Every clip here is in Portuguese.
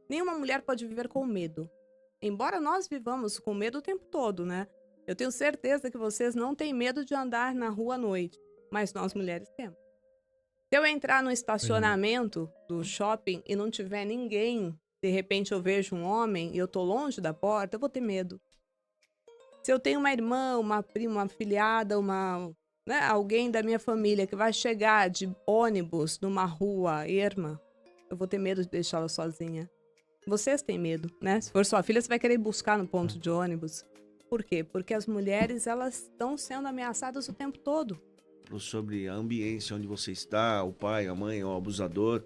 Nenhuma mulher pode viver com medo. Embora nós vivamos com medo o tempo todo, né? Eu tenho certeza que vocês não têm medo de andar na rua à noite, mas nós mulheres temos. Se eu entrar no Verdade. estacionamento do shopping e não tiver ninguém, de repente eu vejo um homem e eu tô longe da porta, eu vou ter medo. Se eu tenho uma irmã, uma prima, uma afilhada, né, alguém da minha família que vai chegar de ônibus numa rua erma, eu vou ter medo de deixá-la sozinha. Vocês têm medo, né? Se for sua filha, você vai querer ir buscar no ponto de ônibus. Por quê? Porque as mulheres, elas estão sendo ameaçadas o tempo todo. Sobre a ambiência onde você está, o pai, a mãe, o abusador.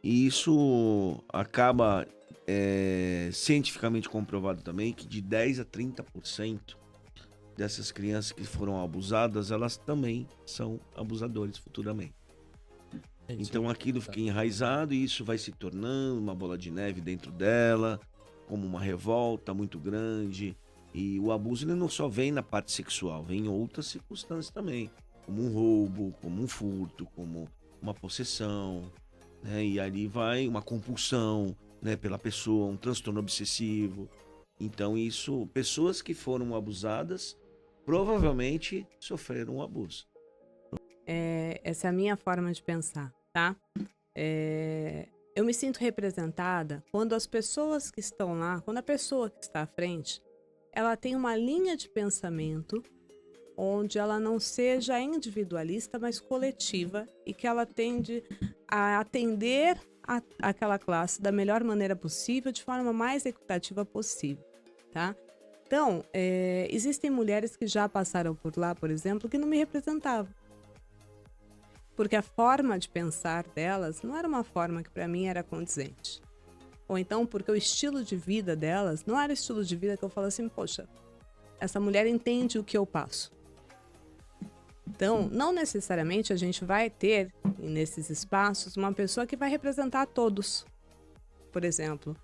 E isso acaba cientificamente comprovado também que de 10 a 30% dessas crianças que foram abusadas, elas também são abusadores futuramente. É isso. Então aquilo fica enraizado e isso vai se tornando uma bola de neve dentro dela, como uma revolta muito grande. E o abuso ele não só vem na parte sexual, vem em outras circunstâncias também, como um roubo, como um furto, como uma possessão, né? E ali vai uma compulsão, né, pela pessoa, um transtorno obsessivo. Então isso, pessoas que foram abusadas provavelmente sofreram um abuso. Essa é a minha forma de pensar, tá? Eu me sinto representada quando as pessoas que estão lá, quando a pessoa que está à frente, ela tem uma linha de pensamento onde ela não seja individualista, mas coletiva e que ela tende a atender aquela classe da melhor maneira possível, de forma mais equitativa possível, tá? Então, existem mulheres que já passaram por lá, por exemplo, que não me representavam. Porque a forma de pensar delas não era uma forma que para mim era condizente. Ou então porque o estilo de vida delas não era o estilo de vida que eu falo assim, poxa, essa mulher entende o que eu passo. Então, não necessariamente a gente vai ter nesses espaços uma pessoa que vai representar todos. Por exemplo,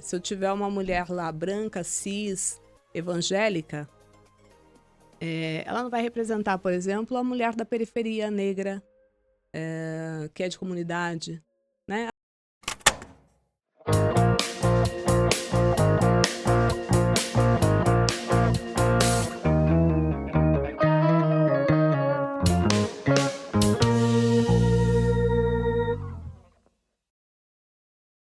se eu tiver uma mulher lá branca, cis, evangélica, ela não vai representar, por exemplo, a mulher da periferia negra, que é de comunidade, né?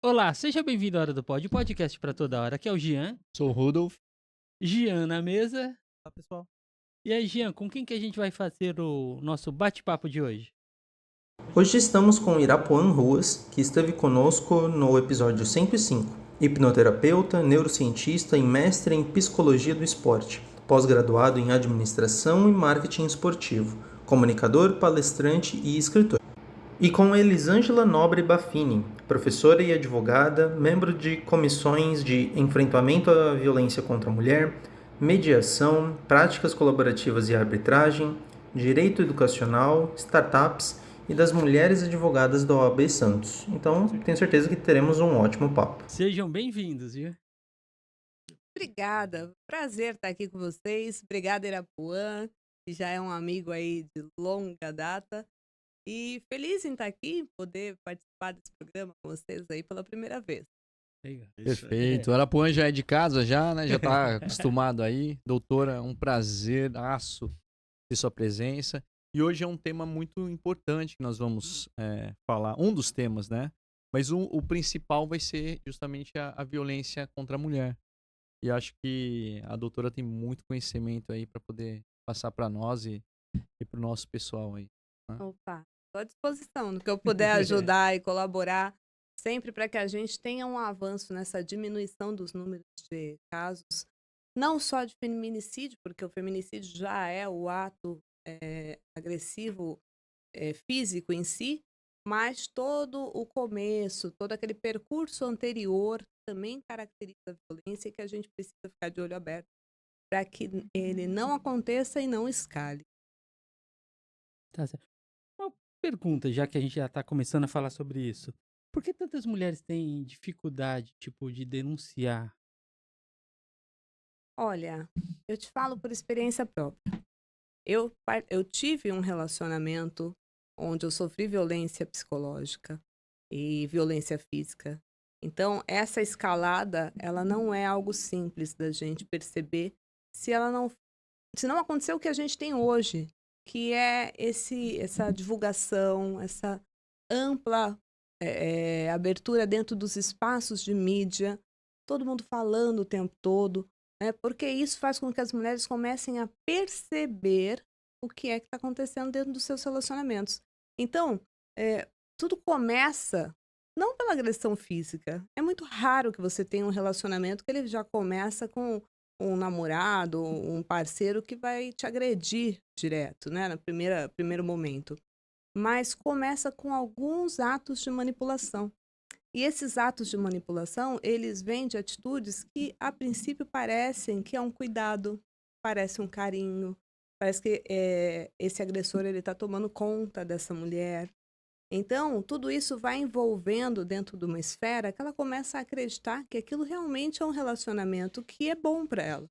Olá, seja bem-vindo à Hora do Pod, podcast pra toda hora. Aqui é o Gian. Sou o Rudolf. Gian na mesa. Olá, pessoal. E aí, Gian, com quem que a gente vai fazer o nosso bate-papo de hoje? Hoje estamos com Irapuan Ruas, que esteve conosco no episódio 105, hipnoterapeuta, neurocientista e mestre em psicologia do esporte, pós-graduado em administração e marketing esportivo, comunicador, palestrante e escritor. E com Elisângela Nobre Baffini, professora e advogada, membro de comissões de enfrentamento à violência contra a mulher, mediação, práticas colaborativas e arbitragem, direito educacional, startups e das mulheres advogadas da OAB Santos. Então, tenho certeza que teremos um ótimo papo. Sejam bem-vindos, viu? Obrigada, prazer estar aqui com vocês. Obrigada, Irapuan, que já é um amigo aí de longa data. E feliz em estar aqui, poder participar desse programa com vocês aí pela primeira vez. Legal. Perfeito. O Arapuã já é de casa já, né? Já tá acostumado aí. Doutora, um prazeraço ter sua presença. E hoje é um tema muito importante que nós vamos falar. Um dos temas, né? Mas o principal vai ser justamente a violência contra a mulher. E acho que a doutora tem muito conhecimento aí para poder passar para nós e para o nosso pessoal aí. Né? Opa, estou à disposição no que eu puder ajudar e colaborar, sempre para que a gente tenha um avanço nessa diminuição dos números de casos, não só de feminicídio, porque o feminicídio já é o ato agressivo físico em si, mas todo o começo, todo aquele percurso anterior também caracteriza a violência e que a gente precisa ficar de olho aberto para que ele não aconteça e não escale. Tá certo. Uma pergunta, já que a gente já tá começando a falar sobre isso. Por que tantas mulheres têm dificuldade, tipo, de denunciar? Olha, eu te falo por experiência própria. Eu tive um relacionamento onde eu sofri violência psicológica e violência física. Então, essa escalada, ela não é algo simples da gente perceber se ela não, se não acontecer o que a gente tem hoje, que é essa divulgação, essa ampla abertura dentro dos espaços de mídia, todo mundo falando o tempo todo, né? Porque isso faz com que as mulheres comecem a perceber o que é que está acontecendo dentro dos seus relacionamentos. Então, tudo começa não pela agressão física. É muito raro que você tenha um relacionamento que ele já começa com um namorado, um parceiro que vai te agredir direto, né, no primeiro momento. Mas começa com alguns atos de manipulação. E esses atos de manipulação, eles vêm de atitudes que, a princípio, parecem que é um cuidado, parece um carinho, parece que esse agressor ele está tomando conta dessa mulher. Então, tudo isso vai envolvendo dentro de uma esfera que ela começa a acreditar que aquilo realmente é um relacionamento que é bom para ela.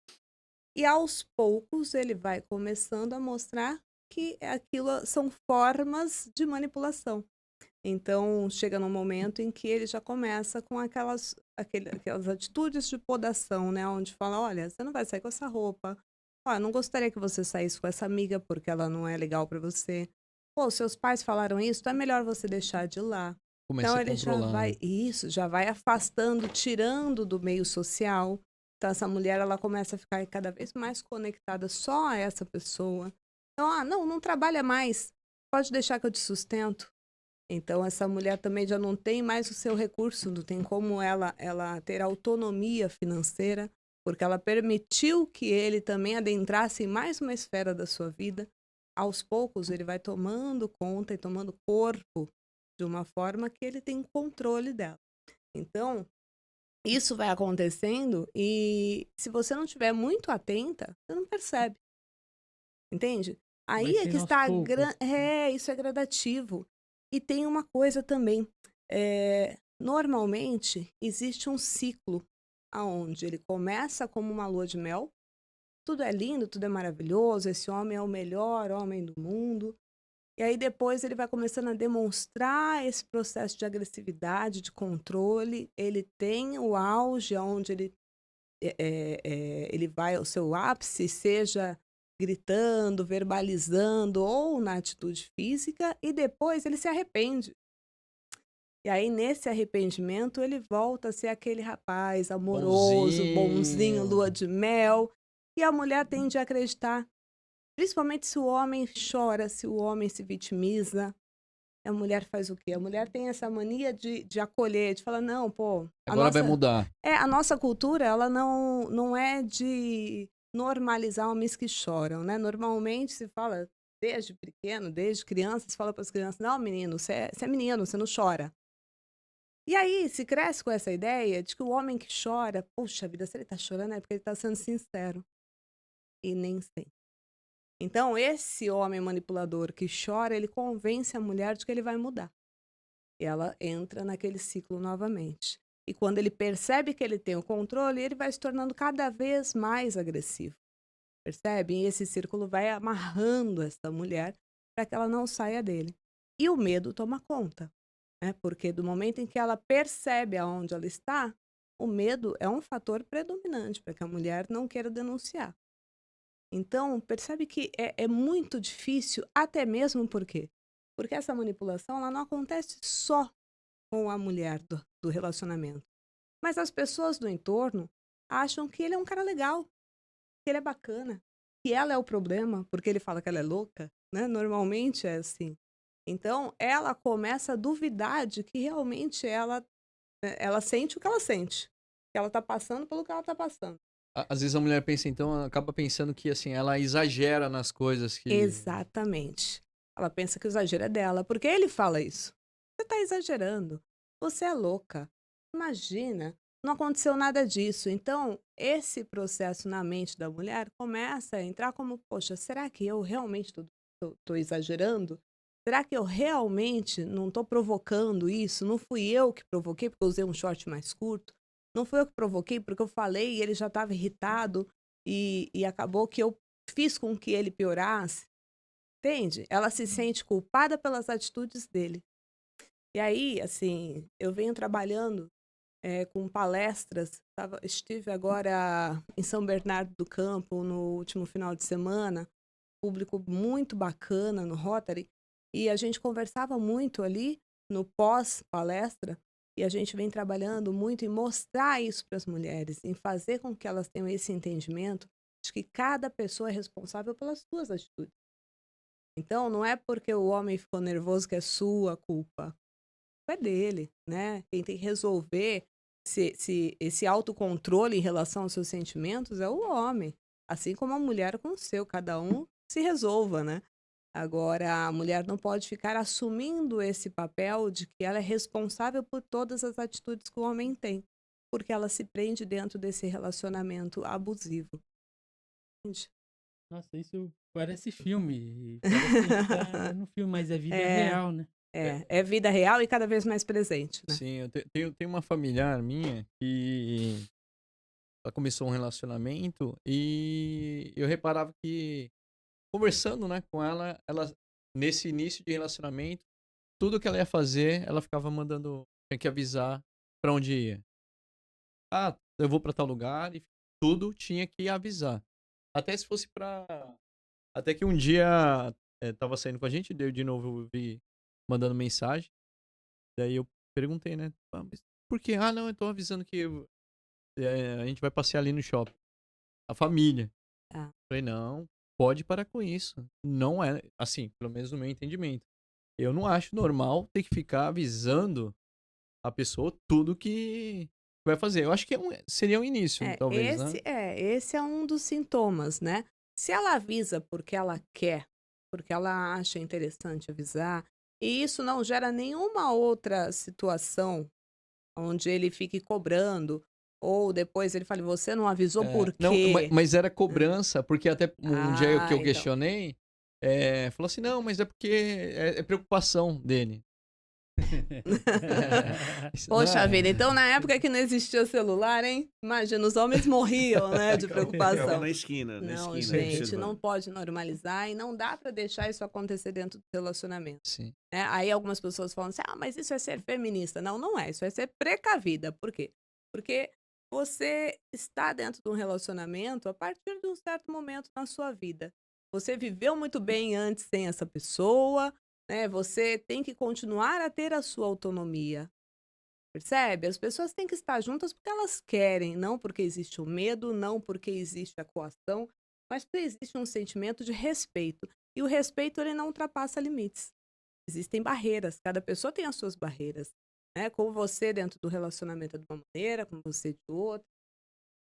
E aos poucos ele vai começando a mostrar que aquilo são formas de manipulação. Então, chega num momento em que ele já começa com aquelas atitudes de podação, né? Onde fala, olha, você não vai sair com essa roupa. Olha, não gostaria que você saísse com essa amiga porque ela não é legal para você. Pô, seus pais falaram isso, então é melhor você deixar de ir lá. Começa Então a ele já controlar, vai, né? isso, já vai afastando, tirando do meio social. Então essa mulher, ela começa a ficar cada vez mais conectada só a essa pessoa. Então, não trabalha mais, pode deixar que eu te sustento. Então essa mulher também já não tem mais o seu recurso, não tem como ela ter autonomia financeira, porque ela permitiu que ele também adentrasse em mais uma esfera da sua vida. Aos poucos ele vai tomando conta e tomando corpo de uma forma que ele tem controle dela. Então, isso vai acontecendo e se você não estiver muito atenta, você não percebe, entende? Vai Aí é que sendo aos está poucos. isso é gradativo. E tem uma coisa também, normalmente existe um ciclo aonde ele começa como uma lua de mel, tudo é lindo, tudo é maravilhoso, esse homem é o melhor homem do mundo. E aí depois ele vai começando a demonstrar esse processo de agressividade, de controle. Ele tem o auge onde ele vai ao seu ápice, seja gritando, verbalizando ou na atitude física, e depois ele se arrepende. E aí, nesse arrependimento, ele volta a ser aquele rapaz amoroso, bonzinho, lua Bonzinho. de mel. E a mulher tende a acreditar, principalmente se o homem chora, se o homem se vitimiza. A mulher faz o quê? A mulher tem essa mania de acolher, de falar, não, pô, Agora vai mudar. a nossa cultura, ela não é de normalizar homens que choram, né? Normalmente se fala, desde pequeno, desde criança, se fala para as crianças, não, menino, você é menino, você não chora. E aí se cresce com essa ideia de que o homem que chora, poxa vida, se ele tá chorando é porque ele tá sendo sincero. E nem sempre. Então, esse homem manipulador que chora, ele convence a mulher de que ele vai mudar. E ela entra naquele ciclo novamente. E quando ele percebe que ele tem o controle, ele vai se tornando cada vez mais agressivo. Percebe? E esse círculo vai amarrando essa mulher para que ela não saia dele. E o medo toma conta, né? Porque do momento em que ela percebe aonde ela está, o medo é um fator predominante para que a mulher não queira denunciar. Então, percebe que é muito difícil, até mesmo por quê? Porque essa manipulação ela não acontece só com a mulher do relacionamento. Mas as pessoas do entorno acham que ele é um cara legal, que ele é bacana, que ela é o problema, porque ele fala que ela é louca, né? Normalmente é assim. Então, ela começa a duvidar de que realmente ela sente o que ela sente, que ela está passando pelo que ela está passando. Às vezes a mulher pensa, então, acaba pensando que, assim, ela exagera nas coisas que... Exatamente. Ela pensa que o exagero é dela, porque ele fala isso. Você está exagerando. Você é louca. Imagina, não aconteceu nada disso. Então, esse processo na mente da mulher começa a entrar como, poxa, será que eu realmente estou exagerando? Será que eu realmente não estou provocando isso? Não fui eu que provoquei porque eu usei um short mais curto? Não fui eu que provoquei porque eu falei e ele já estava irritado e acabou que eu fiz com que ele piorasse? Entende? Ela se sente culpada pelas atitudes dele. E aí, assim, eu venho trabalhando com palestras. Estive agora em São Bernardo do Campo no último final de semana, público muito bacana no Rotary, e a gente conversava muito ali no pós-palestra, e a gente vem trabalhando muito em mostrar isso para as mulheres, em fazer com que elas tenham esse entendimento de que cada pessoa é responsável pelas suas atitudes. Então, não é porque o homem ficou nervoso que é sua culpa. É dele, né? Quem tem que resolver esse autocontrole em relação aos seus sentimentos é o homem. Assim como a mulher com o seu. Cada um se resolva, né? Agora, a mulher não pode ficar assumindo esse papel de que ela é responsável por todas as atitudes que o homem tem. Porque ela se prende dentro desse relacionamento abusivo. Entende? Nossa, isso parece filme. Parece que a gente tá no filme, mas é vida real, né? É vida real e cada vez mais presente, né? Sim, eu tenho uma familiar minha que ela começou um relacionamento e eu reparava que, conversando, né, com ela, nesse início de relacionamento, tudo que ela ia fazer, ela ficava mandando, tinha que avisar pra onde ia. Ah, eu vou pra tal lugar e tudo tinha que avisar. Até se fosse pra... Até que um dia tava saindo com a gente, daí eu de novo vi mandando mensagem. Daí eu perguntei, né? "Ah, mas por quê? Ah, não, eu tô avisando que a gente vai passear ali no shopping. A família. Ah. Falei, não, pode parar com isso. Não é, assim, pelo menos no meu entendimento. Eu não acho normal ter que ficar avisando a pessoa tudo que vai fazer. Eu acho que seria um início, talvez, né? Esse é um dos sintomas, né? Se ela avisa porque ela quer, porque ela acha interessante avisar, e isso não gera nenhuma outra situação onde ele fique cobrando, ou depois ele fale, você não avisou por Não, quê? mas era cobrança, porque até um dia que eu Então. questionei, falou assim, não, mas é porque é preocupação dele. Isso não Poxa é- vida, então na época que não existia celular, hein? Imagina, os homens morriam, né, de Ficava preocupação. na esquina, Não, observando. gente, não pode normalizar e não dá pra deixar isso acontecer dentro do relacionamento. Sim. Né? Aí algumas pessoas falam assim, mas isso é ser feminista. Não, não é, isso é ser precavida. Por quê? Porque você está dentro de um relacionamento a partir de um certo momento na sua vida. Você viveu muito bem antes sem essa pessoa, né? Você tem que continuar a ter a sua autonomia. Percebe? As pessoas têm que estar juntas porque elas querem, não porque existe o medo, não porque existe a coação, mas porque existe um sentimento de respeito. E o respeito, ele não ultrapassa limites. Existem barreiras, cada pessoa tem as suas barreiras. Né? Com você dentro do relacionamento é de uma maneira, com você de outra,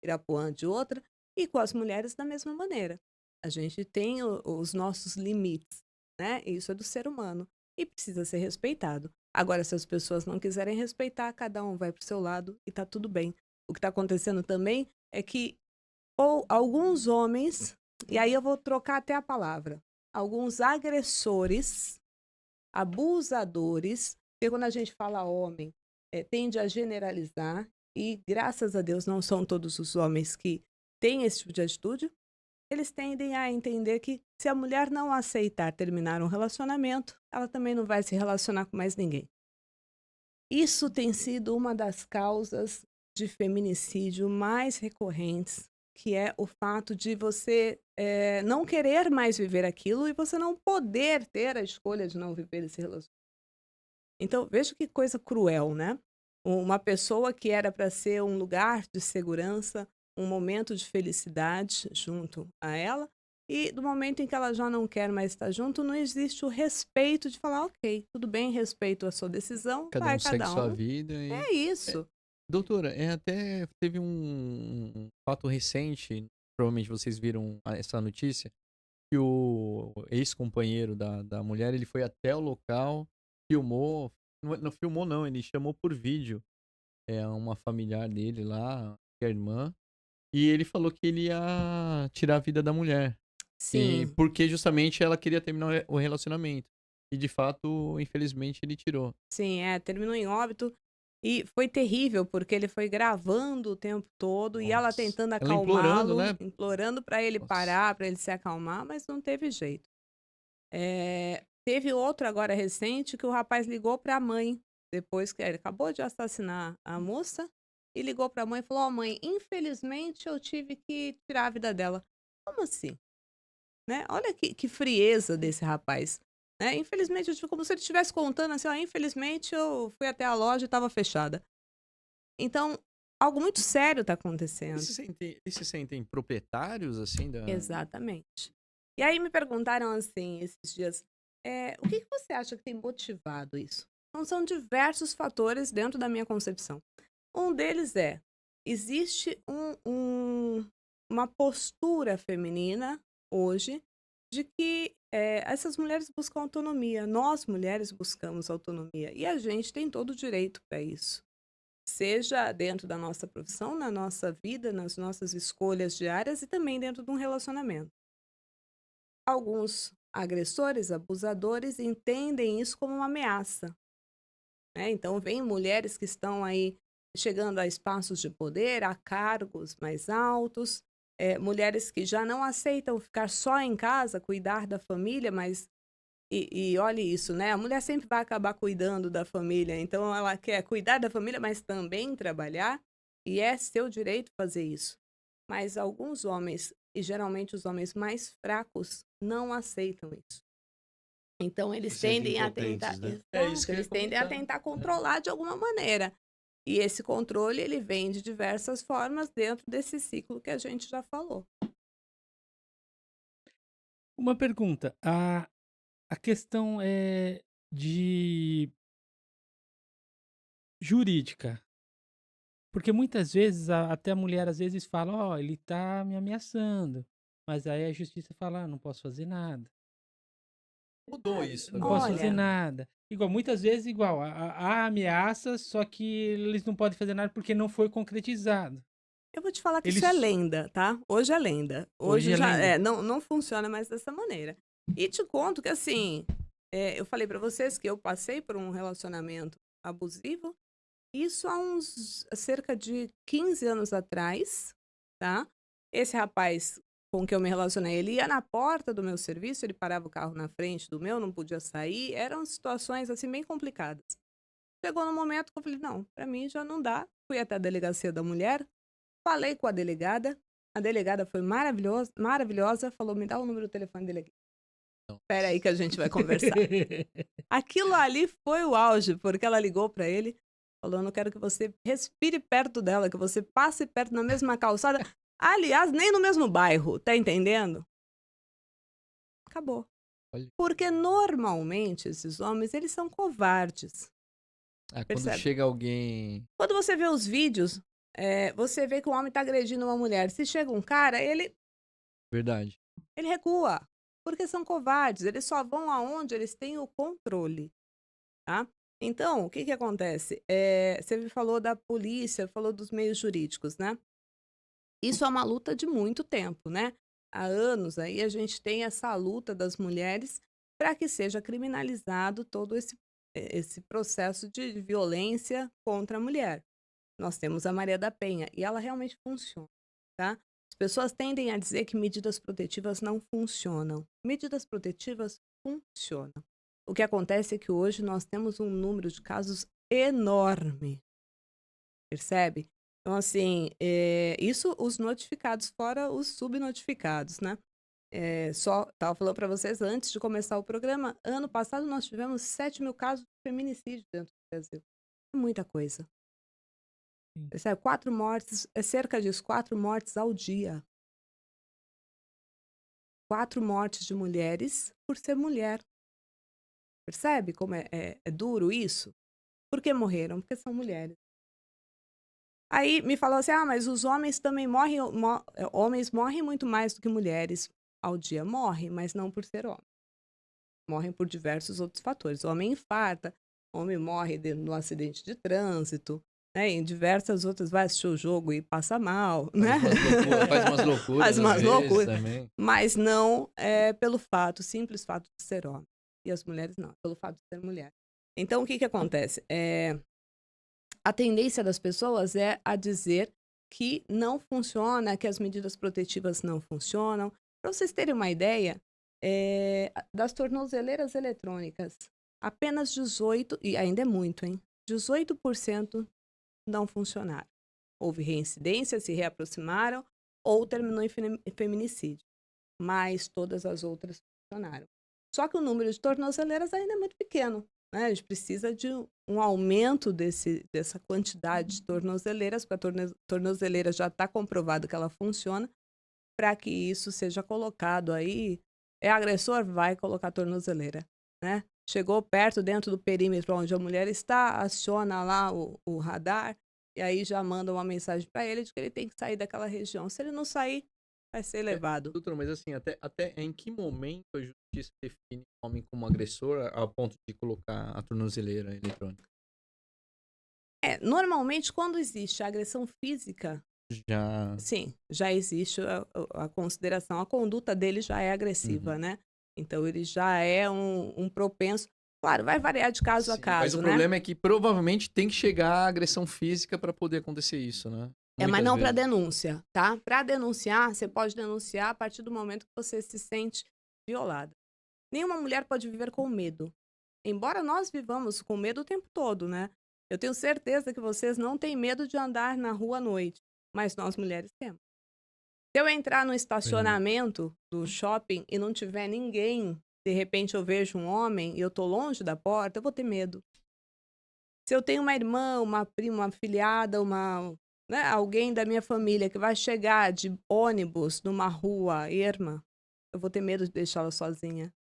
Irapuã de outra, e com as mulheres da mesma maneira. A gente tem os nossos limites, né? Isso é do ser humano e precisa ser respeitado. Agora, se as pessoas não quiserem respeitar, cada um vai para o seu lado e tá tudo bem. O que está acontecendo também é que alguns homens, e aí eu vou trocar até a palavra, alguns agressores, abusadores, porque quando a gente fala homem, tende a generalizar, e graças a Deus não são todos os homens que têm esse tipo de atitude, eles tendem a entender que se a mulher não aceitar terminar um relacionamento, ela também não vai se relacionar com mais ninguém. Isso tem sido uma das causas de feminicídio mais recorrentes, que é o fato de você não querer mais viver aquilo e você não poder ter a escolha de não viver esse relacionamento. Então, veja que coisa cruel, né? Uma pessoa que era para ser um lugar de segurança, um momento de felicidade junto a ela, e do momento em que ela já não quer mais estar junto, não existe o respeito de falar, ok, tudo bem, respeito a sua decisão, Cada vai um segue cada sua um. vida. É isso. Doutora, até teve um fato recente, provavelmente vocês viram essa notícia, que o ex-companheiro da mulher, ele foi até o local, filmou, não filmou não, ele chamou por vídeo uma familiar dele lá, que é a irmã, e ele falou que ele ia tirar a vida da mulher. E Sim, porque justamente ela queria terminar o relacionamento. E de fato, infelizmente, ele tirou. sim, terminou em óbito. E foi terrível, porque ele foi gravando o tempo todo e ela Nossa. tentando Ela implorando, acalmá-lo, né? implorando para ele Nossa. parar, para ele se acalmar, mas não teve jeito. Teve outro agora recente que o rapaz ligou para a mãe, depois que ele acabou de assassinar a moça, e ligou para a mãe e falou: Ó, mãe, infelizmente eu tive que tirar a vida dela. Como assim? Né? Olha que frieza desse rapaz. Né? Infelizmente, eu tive, como se ele estivesse contando assim: ó, infelizmente eu fui até a loja e estava fechada. Então, algo muito sério está acontecendo. Eles se sentem proprietários, assim, da... Exatamente. E aí me perguntaram assim, esses dias, o que você acha que tem motivado isso? Então, são diversos fatores dentro da minha concepção. Um deles existe uma postura feminina hoje de que essas mulheres buscam autonomia, nós mulheres buscamos autonomia e a gente tem todo o direito para isso. Seja dentro da nossa profissão, na nossa vida, nas nossas escolhas diárias e também dentro de um relacionamento. Alguns agressores, abusadores, entendem isso como uma ameaça. Né? Então, vem mulheres que estão aí chegando a espaços de poder, a cargos mais altos, mulheres que já não aceitam ficar só em casa, cuidar da família, mas e olhe isso, né? A mulher sempre vai acabar cuidando da família, então ela quer cuidar da família, mas também trabalhar, e é seu direito fazer isso. Mas alguns homens, e geralmente os homens mais fracos, não aceitam isso. Então eles Se sentem tendem a tentar, impotentes, né? É isso exato, que eu ia eles tendem a comentar. tentar controlar de alguma maneira. E esse controle, ele vem de diversas formas dentro desse ciclo que a gente já falou. Uma pergunta. A questão é de jurídica. Porque muitas vezes, até a mulher às vezes fala, ó, ele tá me ameaçando. Mas aí a justiça fala, não posso fazer nada. Mudou isso Não agora. posso fazer Olha, nada. Igual, muitas vezes, igual, há ameaças, só que eles não podem fazer nada porque não foi concretizado. eu vou te falar que isso é Eles, lenda, tá? Hoje é lenda. hoje Hoje é já lenda. não funciona mais dessa maneira. E te conto que assim, eu falei pra vocês que eu passei por um relacionamento abusivo, isso há uns cerca de 15 anos atrás, tá? Esse rapaz com que eu me relacionei, ele ia na porta do meu serviço, ele parava o carro na frente do meu, não podia sair, eram situações assim bem complicadas. Chegou no momento que eu falei, não, pra mim já não dá. Fui até a delegacia da mulher, falei com a delegada foi maravilhosa, falou, me dá o número do telefone dele aqui. Não. Espera aí que a gente vai conversar. Aquilo ali foi o auge, porque ela ligou pra ele, falou, não quero que você respire perto dela, que você passe perto na mesma calçada. Aliás, nem no mesmo bairro, tá entendendo? Acabou. Olha. Porque normalmente esses homens, eles são covardes. Quando Percebe? chega alguém... Quando você vê os vídeos, você vê que o homem tá agredindo uma mulher. Se chega um cara, ele Verdade. recua. Porque são covardes. Eles só vão aonde eles têm o controle. Tá? Então, o que acontece? Você me falou da polícia, falou dos meios jurídicos, né? Isso é uma luta de muito tempo, né? Há anos aí a gente tem essa luta das mulheres para que seja criminalizado todo esse processo de violência contra a mulher. Nós temos a Maria da Penha e ela realmente funciona, tá? As pessoas tendem a dizer que medidas protetivas não funcionam. Medidas protetivas funcionam. O que acontece é que hoje nós temos um número de casos enorme, percebe? Então, assim, isso os notificados, fora os subnotificados, né? Só estava falando para vocês antes de começar o programa, ano passado nós tivemos 7.000 casos de feminicídio dentro do Brasil. É muita coisa. Percebe? 4 mortes, cerca disso, 4 mortes ao dia. 4 mortes de mulheres por ser mulher. Percebe como é duro isso? Por que morreram? Porque são mulheres. Aí me falou assim, mas os homens também morrem, homens morrem muito mais do que mulheres ao dia. Morrem, mas não por ser homem. Morrem por diversos outros fatores. O homem infarta, o homem morre no acidente de trânsito, né? Em diversas outras, vai assistir o jogo e passa mal, né? Faz umas loucuras. Faz umas às vezes, loucuras. também. Mas não pelo simples fato de ser homem. E as mulheres não, pelo fato de ser mulher. Então, o que acontece? A tendência das pessoas é a dizer que não funciona, que as medidas protetivas não funcionam. Para vocês terem uma ideia, das tornozeleiras eletrônicas, apenas 18%, e ainda é muito, hein? 18% não funcionaram. houve reincidência, se reaproximaram ou terminou em feminicídio. Mas todas as outras funcionaram. Só que o número de tornozeleiras ainda é muito pequeno, né? A gente precisa de um aumento dessa quantidade de tornozeleiras, porque a tornozeleira já está comprovado que ela funciona, para que isso seja colocado aí. É agressor, vai colocar tornozeleira, né? Chegou perto, dentro do perímetro onde a mulher está, aciona lá o radar, e aí já manda uma mensagem para ele de que ele tem que sair daquela região. Se ele não sair, vai ser levado. Doutor, mas assim, até em que momento a justiça define o homem como agressor a ponto de colocar a tornozeleira eletrônica? Normalmente, quando existe agressão física, Já. sim, já existe a consideração. A conduta dele já é agressiva, né? Então, ele já é um propenso. Claro, vai variar de caso a Sim, caso, mas o né? problema é que provavelmente tem que chegar a agressão física para poder acontecer isso, né? Mas Muitas não para vezes. denúncia, tá? Para denunciar, você pode denunciar a partir do momento que você se sente violada. Nenhuma mulher pode viver com medo. Embora nós vivamos com medo o tempo todo, né? Eu tenho certeza que vocês não têm medo de andar na rua à noite, mas nós mulheres temos. Se eu entrar no estacionamento do shopping e não tiver ninguém, de repente eu vejo um homem e eu tô longe da porta, eu vou ter medo. Se eu tenho uma irmã, uma prima, uma afilhada, né, alguém da minha família que vai chegar de ônibus numa rua erma, eu vou ter medo de deixá-la sozinha.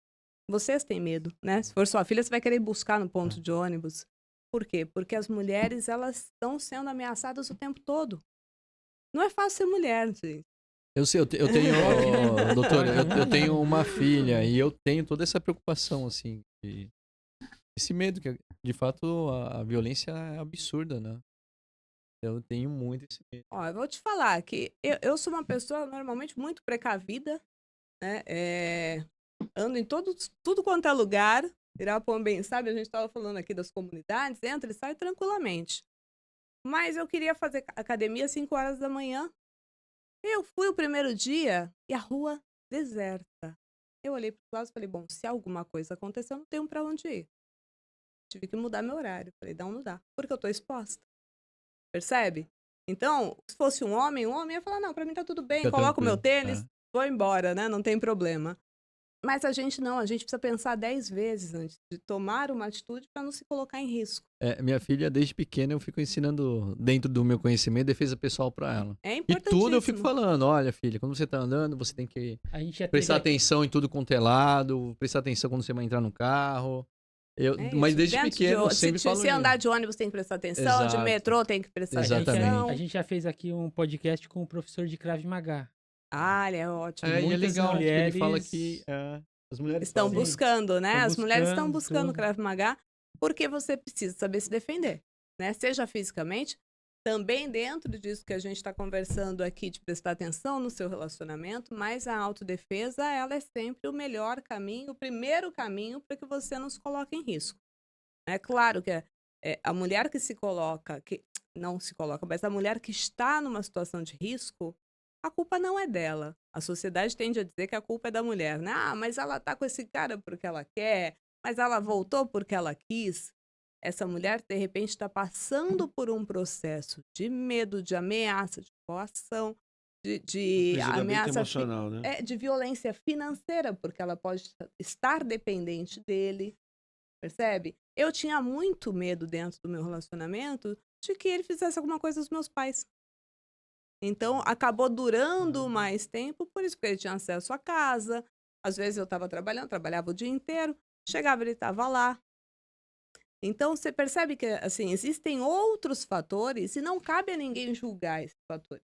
Vocês têm medo, né? Se for sua filha, você vai querer ir buscar no ponto de ônibus. Por quê? Porque as mulheres, elas estão sendo ameaçadas o tempo todo. Não é fácil ser mulher, gente. Eu sei, eu tenho, doutor, eu tenho uma filha e eu tenho toda essa preocupação, assim, esse medo que, de fato, a violência é absurda, né? Eu tenho muito esse medo. Ó, eu vou te falar que eu sou uma pessoa normalmente muito precavida, né? Ando em tudo quanto é lugar. Irapuã, sabe? A gente estava falando aqui das comunidades, entra e sai tranquilamente. Mas eu queria fazer academia às 5 horas da manhã. Eu fui o primeiro dia e a rua deserta. Eu olhei para os lados e falei, bom, se alguma coisa acontecer, eu não tenho para onde ir. Tive que mudar meu horário. Falei, não dá, porque eu tô exposta. Percebe? Então, se fosse um homem ia falar, não, para mim tá tudo bem, Fica coloco o meu tranquilo, tênis, vou embora, né? Não tem problema. Mas a gente não, a gente precisa pensar 10 vezes antes de tomar uma atitude para não se colocar em risco. Minha filha, desde pequena, eu fico ensinando, dentro do meu conhecimento, defesa pessoal pra ela. É E importantíssimo. tudo eu fico falando, olha, filha, quando você tá andando, você tem que A gente já prestar teve atenção em tudo quanto é lado, prestar atenção quando você vai entrar no carro. Mas Isso. desde Dentro pequeno eu sempre falo se andar de ônibus tem que prestar atenção, de Exato. metrô tem que prestar Exatamente. atenção. A gente já fez aqui um podcast com o professor de Krav Maga. Ah, ele é ótimo. E é Muitas legal, porque ele mulheres fala que as mulheres Estão fazem. buscando, né? Estão As mulheres estão buscando buscando tudo. Krav Maga porque você precisa saber se defender, né? Seja fisicamente, também dentro disso que a gente está conversando aqui, de prestar atenção no seu relacionamento, mas a autodefesa, ela é sempre o melhor caminho, o primeiro caminho para que você não se coloque em risco. É claro que a mulher que se coloca, que não se coloca, mas a mulher que está numa situação de risco, a culpa não é dela. A sociedade tende a dizer que a culpa é da mulher, né? Ah, mas ela tá com esse cara porque ela quer, mas ela voltou porque ela quis. Essa mulher, de repente, está passando por um processo de medo, de ameaça, de coação, de Aprisionamento ameaça emocional, né? de violência financeira, porque ela pode estar dependente dele, percebe? Eu tinha muito medo dentro do meu relacionamento de que ele fizesse alguma coisa aos meus pais. Então, acabou durando mais tempo, por isso que ele tinha acesso à casa. Às vezes eu estava trabalhando, trabalhava o dia inteiro, chegava, ele estava lá. Então, você percebe que, assim, existem outros fatores e não cabe a ninguém julgar esses fatores.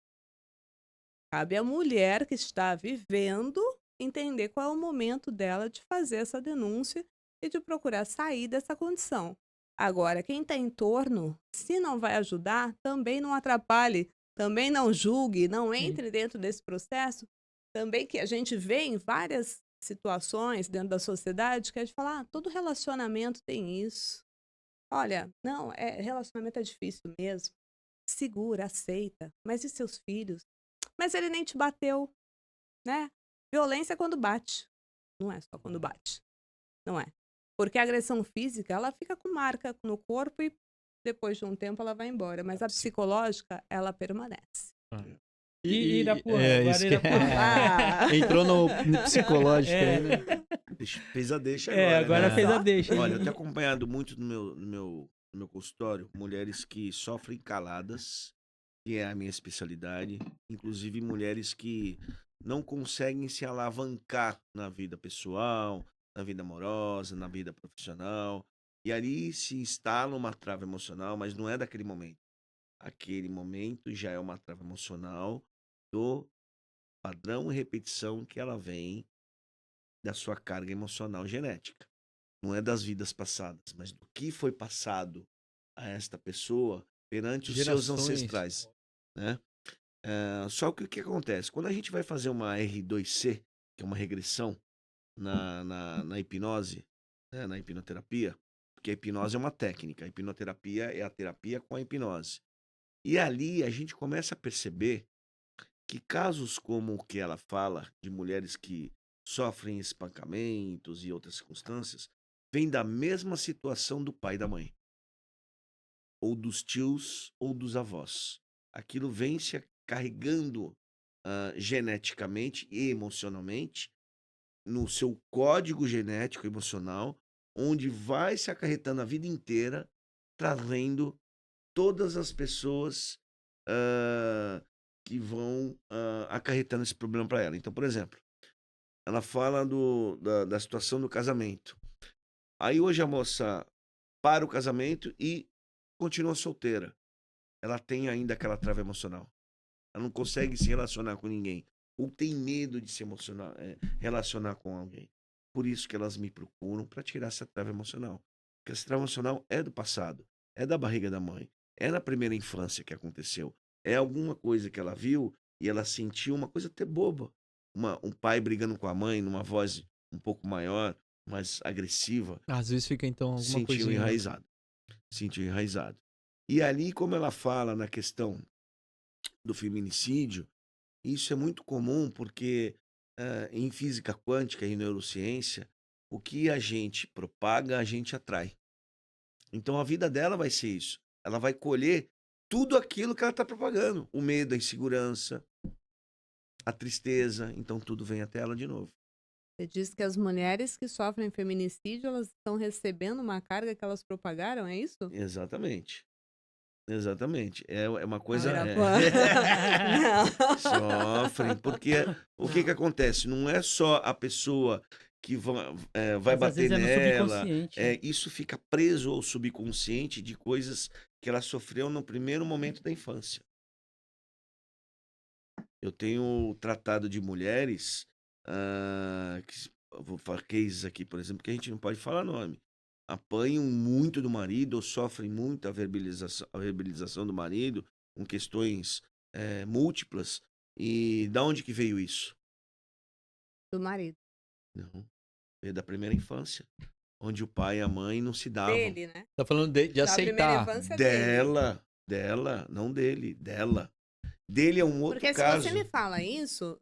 Cabe à mulher que está vivendo entender qual é o momento dela de fazer essa denúncia e de procurar sair dessa condição. Agora, quem está em torno, se não vai ajudar, também não atrapalhe, também não julgue, não entre dentro desse processo. Também que a gente vê em várias situações dentro da sociedade que a gente fala, todo relacionamento tem isso. Olha, não, relacionamento é difícil mesmo. Segura, aceita. Mas e seus filhos? Mas ele nem te bateu, né? Violência é quando bate. Não é só quando bate. Não é. Porque a agressão física, ela fica com marca no corpo e depois de um tempo ela vai embora, mas a psicológica, ela permanece. E Irapuã, é, agora isso que- Irapuã. Ah. Entrou no psicológico aí, né? Fez a deixa agora. Agora né? fez a deixa. hein? Olha, eu tenho acompanhado muito no meu consultório mulheres que sofrem caladas, que é a minha especialidade, inclusive mulheres que não conseguem se alavancar na vida pessoal, na vida amorosa, na vida profissional, e ali se instala uma trava emocional, mas não é daquele momento. Aquele momento já é uma trava emocional do padrão e repetição que ela vem da sua carga emocional genética. Não é das vidas passadas, mas do que foi passado a esta pessoa perante os seus Gerações. ancestrais, né? Só que o que acontece? Quando a gente vai fazer uma R2C, que é uma regressão na hipnose, né, na hipnoterapia, porque a hipnose é uma técnica, a hipnoterapia é a terapia com a hipnose. E ali a gente começa a perceber que casos como o que ela fala, de mulheres que sofrem espancamentos e outras circunstâncias, vem da mesma situação do pai e da mãe, ou dos tios ou dos avós. Aquilo vem se carregando geneticamente e emocionalmente no seu código genético emocional, onde vai se acarretando a vida inteira, trazendo todas as pessoas que vão acarretando esse problema para ela. Então, por exemplo, ela fala da situação do casamento. Aí hoje a moça para o casamento e continua solteira. Ela tem ainda aquela trava emocional. Ela não consegue se relacionar com ninguém. Ou tem medo de se relacionar com alguém. Por isso que elas me procuram para tirar essa trava emocional. Porque essa trava emocional é do passado. É da barriga da mãe. É na primeira infância que aconteceu. É alguma coisa que ela viu e ela sentiu uma coisa até boba. Um pai brigando com a mãe numa voz um pouco maior, mais agressiva. Às vezes fica, então, alguma Sentiu coisinha. enraizado. Sentiu enraizado. E ali, como ela fala na questão do feminicídio, isso é muito comum porque em física quântica e neurociência, o que a gente propaga, a gente atrai. Então a vida dela vai ser isso. Ela vai colher tudo aquilo que ela está propagando. O medo, a insegurança, a tristeza. Então tudo vem até ela de novo. Você diz que as mulheres que sofrem feminicídio, elas estão recebendo uma carga que elas propagaram, é isso? Exatamente. Exatamente. É uma coisa... Irapuã. Não. Sofrem, porque o que acontece? Não é só a pessoa que vai Mas às bater vezes é no nela, subconsciente. isso fica preso ao subconsciente de coisas que ela sofreu no primeiro momento da infância. Eu tenho tratado de mulheres, vou falar cases aqui, por exemplo, que a gente não pode falar nome. Apanham muito do marido ou sofrem muito a verbalização do marido com questões múltiplas. E da onde que veio isso? Do marido. Não. Veio da primeira infância, onde o pai e a mãe não se davam. Dele, né? Tá falando de Da primeira aceitar. infância dele. Dela, não dele, dela. Dele é um outro Porque caso. se você me fala isso,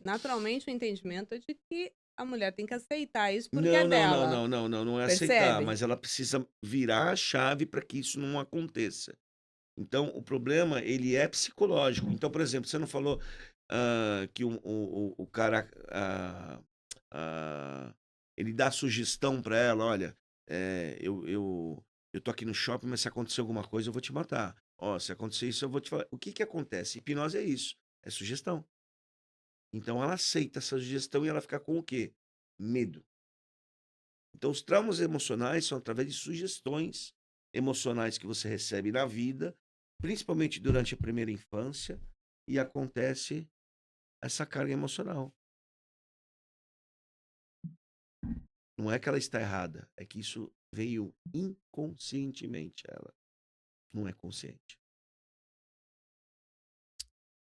naturalmente o entendimento é de que a mulher tem que aceitar isso porque é dela. Não é Percebe? aceitar, mas ela precisa virar a chave para que isso não aconteça. Então, o problema, ele é psicológico. Então, por exemplo, você não falou que o cara, ele dá sugestão para ela, olha, eu tô aqui no shopping, mas se acontecer alguma coisa, eu vou te matar. Ó, se acontecer isso, eu vou te falar. O que acontece? Hipnose é isso, é sugestão. Então, ela aceita essa sugestão e ela fica com o quê? Medo. Então, os traumas emocionais são através de sugestões emocionais que você recebe na vida, principalmente durante a primeira infância, e acontece essa carga emocional. Não é que ela está errada, é que isso veio inconscientemente a ela. Não é consciente.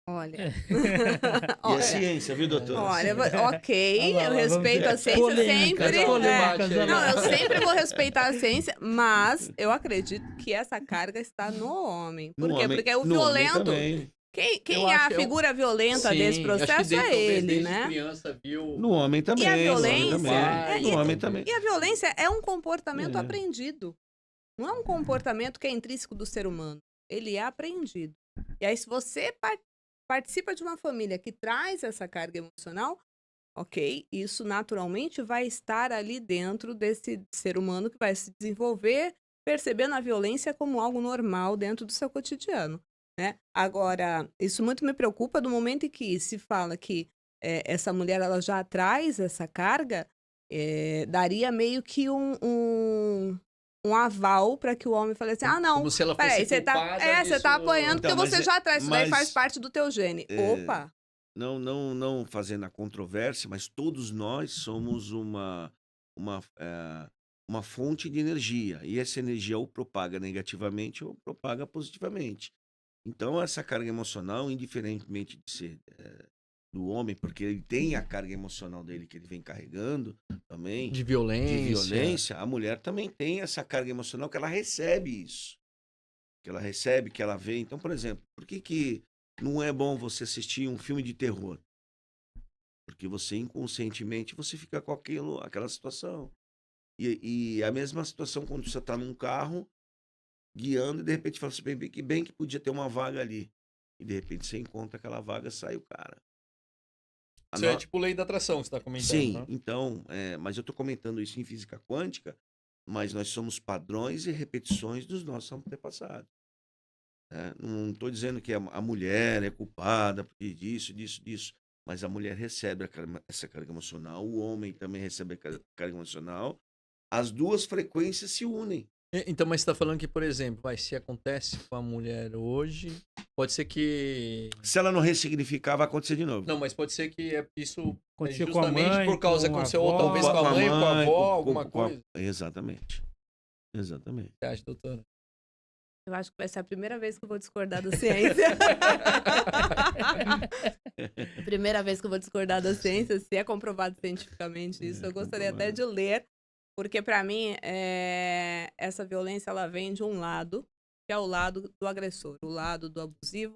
Olha. E é ciência, viu, doutora? Olha, ok, Olha lá, eu vamos respeito ver. a ciência Polêmicas, sempre. polêmicas, olha Não, lá. eu sempre vou respeitar a ciência, mas eu acredito que essa carga está no homem. Por No quê? homem- Porque o no homem violento, também. quem Eu é acho a que é o- figura violenta Sim, desse acho que processo desde- é talvez ele, desde né? criança viu. No homem também. E a no homem violência? também. No homem também. E a violência é um comportamento É. aprendido. Não é um comportamento que é intrínseco do ser humano. Ele é aprendido. E aí, se você participa de uma família que traz essa carga emocional, ok, isso naturalmente vai estar ali dentro desse ser humano que vai se desenvolver, percebendo a violência como algo normal dentro do seu cotidiano, né? Agora, isso muito me preocupa do momento em que se fala que essa mulher ela já traz essa carga, daria meio que um aval para que o homem fale assim, ah, não, Como se ela fosse peraí, você culpada você tá disso. apoiando Então, porque você já traz, isso daí faz mas parte do teu gene. Opa! não fazendo a controvérsia, mas todos nós somos uma fonte de energia. E essa energia ou propaga negativamente ou propaga positivamente. Então, essa carga emocional, indiferentemente de ser do homem, porque ele tem a carga emocional dele que ele vem carregando também, De de violência. violência, a mulher também tem essa carga emocional que ela recebe isso. Que ela recebe, que ela vê. Então, por exemplo, por que não é bom você assistir um filme de terror? Porque você inconscientemente você fica com aquela situação. E a mesma situação quando você está num carro guiando e de repente fala assim, bem que podia ter uma vaga ali. E de repente você encontra aquela vaga, sai o cara. Isso é tipo lei da atração que você está comentando, Sim, né? então, mas eu estou comentando isso em física quântica, mas nós somos padrões e repetições dos nossos antepassados. Né? Não estou dizendo que a mulher é culpada disso, mas a mulher recebe essa carga emocional, o homem também recebe a carga emocional, as duas frequências se unem. Então, mas você tá falando que, por exemplo, se acontece com a mulher hoje, pode ser que... Se ela não ressignificar, vai acontecer de novo. Não, mas pode ser que isso Aconteceu com a justamente mãe, por causa, com a aconteceu ou avó. talvez com a mãe ou com a avó, alguma com coisa. Exatamente. O que você acha, doutora? Eu acho que vai ser a primeira vez que eu vou discordar da ciência. Primeira vez que eu vou discordar da ciência, se é comprovado cientificamente isso. Eu gostaria até de ler, porque para mim essa violência ela vem de um lado, que é o lado do agressor, o lado do abusivo,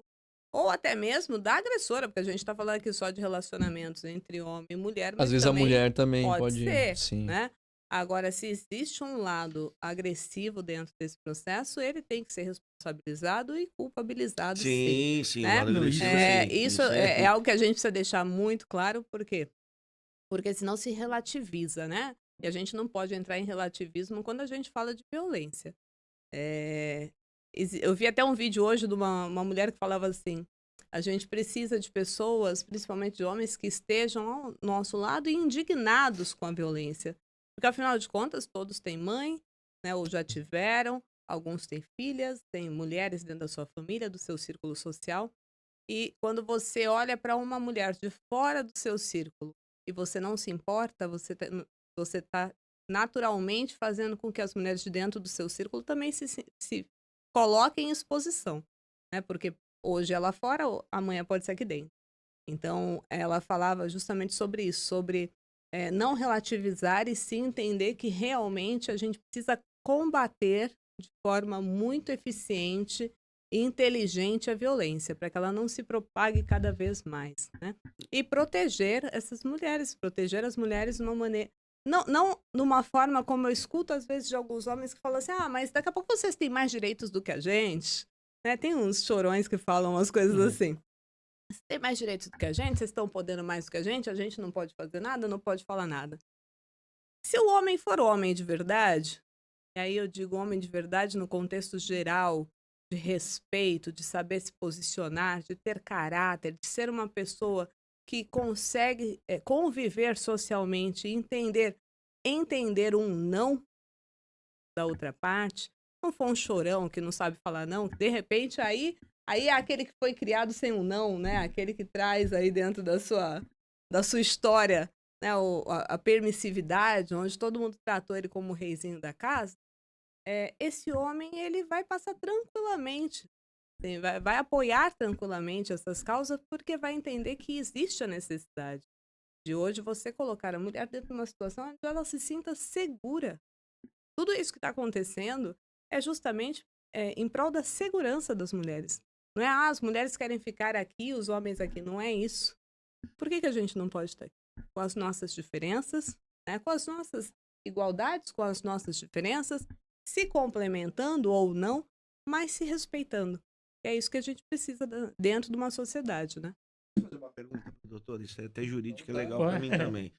ou até mesmo da agressora, porque a gente está falando aqui só de relacionamentos entre homem e mulher, mas Às vezes a mulher também pode ser, sim. né? Agora, se existe um lado agressivo dentro desse processo, ele tem que ser responsabilizado e culpabilizado, sim. Sim, Né? o lado agressivo, sim. Isso é algo que a gente precisa deixar muito claro, por quê? Porque senão se relativiza, né? E a gente não pode entrar em relativismo quando a gente fala de violência. Eu vi até um vídeo hoje de uma mulher que falava assim, a gente precisa de pessoas, principalmente de homens, que estejam ao nosso lado e indignados com a violência. Porque, afinal de contas, todos têm mãe, né, ou já tiveram, alguns têm filhas, têm mulheres dentro da sua família, do seu círculo social. E quando você olha para uma mulher de fora do seu círculo e você não se importa, você tá naturalmente fazendo com que as mulheres de dentro do seu círculo também se coloquem em exposição. Né? Porque hoje é lá fora, amanhã pode ser aqui dentro. Então, ela falava justamente sobre isso, sobre não relativizar e sim entender que realmente a gente precisa combater de forma muito eficiente e inteligente a violência, para que ela não se propague cada vez mais, né? E proteger essas mulheres, proteger as mulheres de uma maneira... Não numa forma como eu escuto às vezes de alguns homens que falam assim, mas daqui a pouco vocês têm mais direitos do que a gente, né? Tem uns chorões que falam umas coisas assim. Você tem mais direitos do que a gente? Vocês estão podendo mais do que a gente não pode fazer nada, não pode falar nada. Se o homem for homem de verdade, e aí eu digo homem de verdade no contexto geral, de respeito, de saber se posicionar, de ter caráter, de ser uma pessoa que consegue conviver socialmente, entender um não da outra parte, não for um chorão que não sabe falar não, de repente aí é aquele que foi criado sem um não, né? Aquele que traz aí dentro da sua história, né? A permissividade, onde todo mundo tratou ele como o reizinho da casa. Esse homem, ele vai passar tranquilamente, vai apoiar tranquilamente essas causas, porque vai entender que existe a necessidade de hoje você colocar a mulher dentro de uma situação onde ela se sinta segura. Tudo isso que está acontecendo é justamente em prol da segurança das mulheres. Não é, as mulheres querem ficar aqui, os homens aqui. Não é isso. Por que a gente não pode estar aqui? Com as nossas diferenças, né? Com as nossas igualdades, com as nossas diferenças, se complementando ou não, mas se respeitando. E é isso que a gente precisa dentro de uma sociedade, né? Vou fazer uma pergunta pro doutor, isso é até jurídico, é legal para mim também.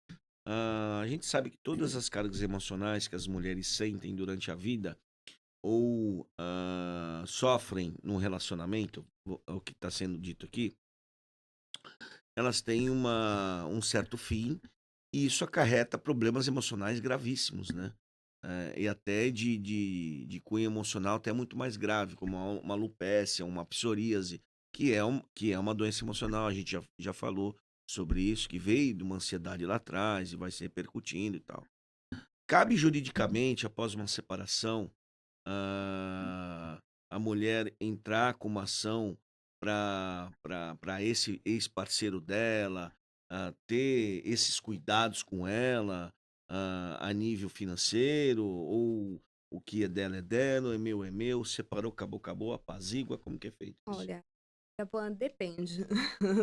A gente sabe que todas as cargas emocionais que as mulheres sentem durante a vida ou sofrem num relacionamento, é o que está sendo dito aqui, elas têm um certo fim e isso acarreta problemas emocionais gravíssimos, né? E até de cunho emocional até muito mais grave, como uma alopécia, uma psoríase, que é uma doença emocional. A gente já falou sobre isso, que veio de uma ansiedade lá atrás e vai se repercutindo e tal. Cabe juridicamente, após uma separação, a, a mulher entrar com uma ação para esse ex-parceiro dela, ter esses cuidados com ela, a nível financeiro, ou o que é dela, é meu, separou, acabou, acabou, apazigua, como que é feito isso? Olha, depende,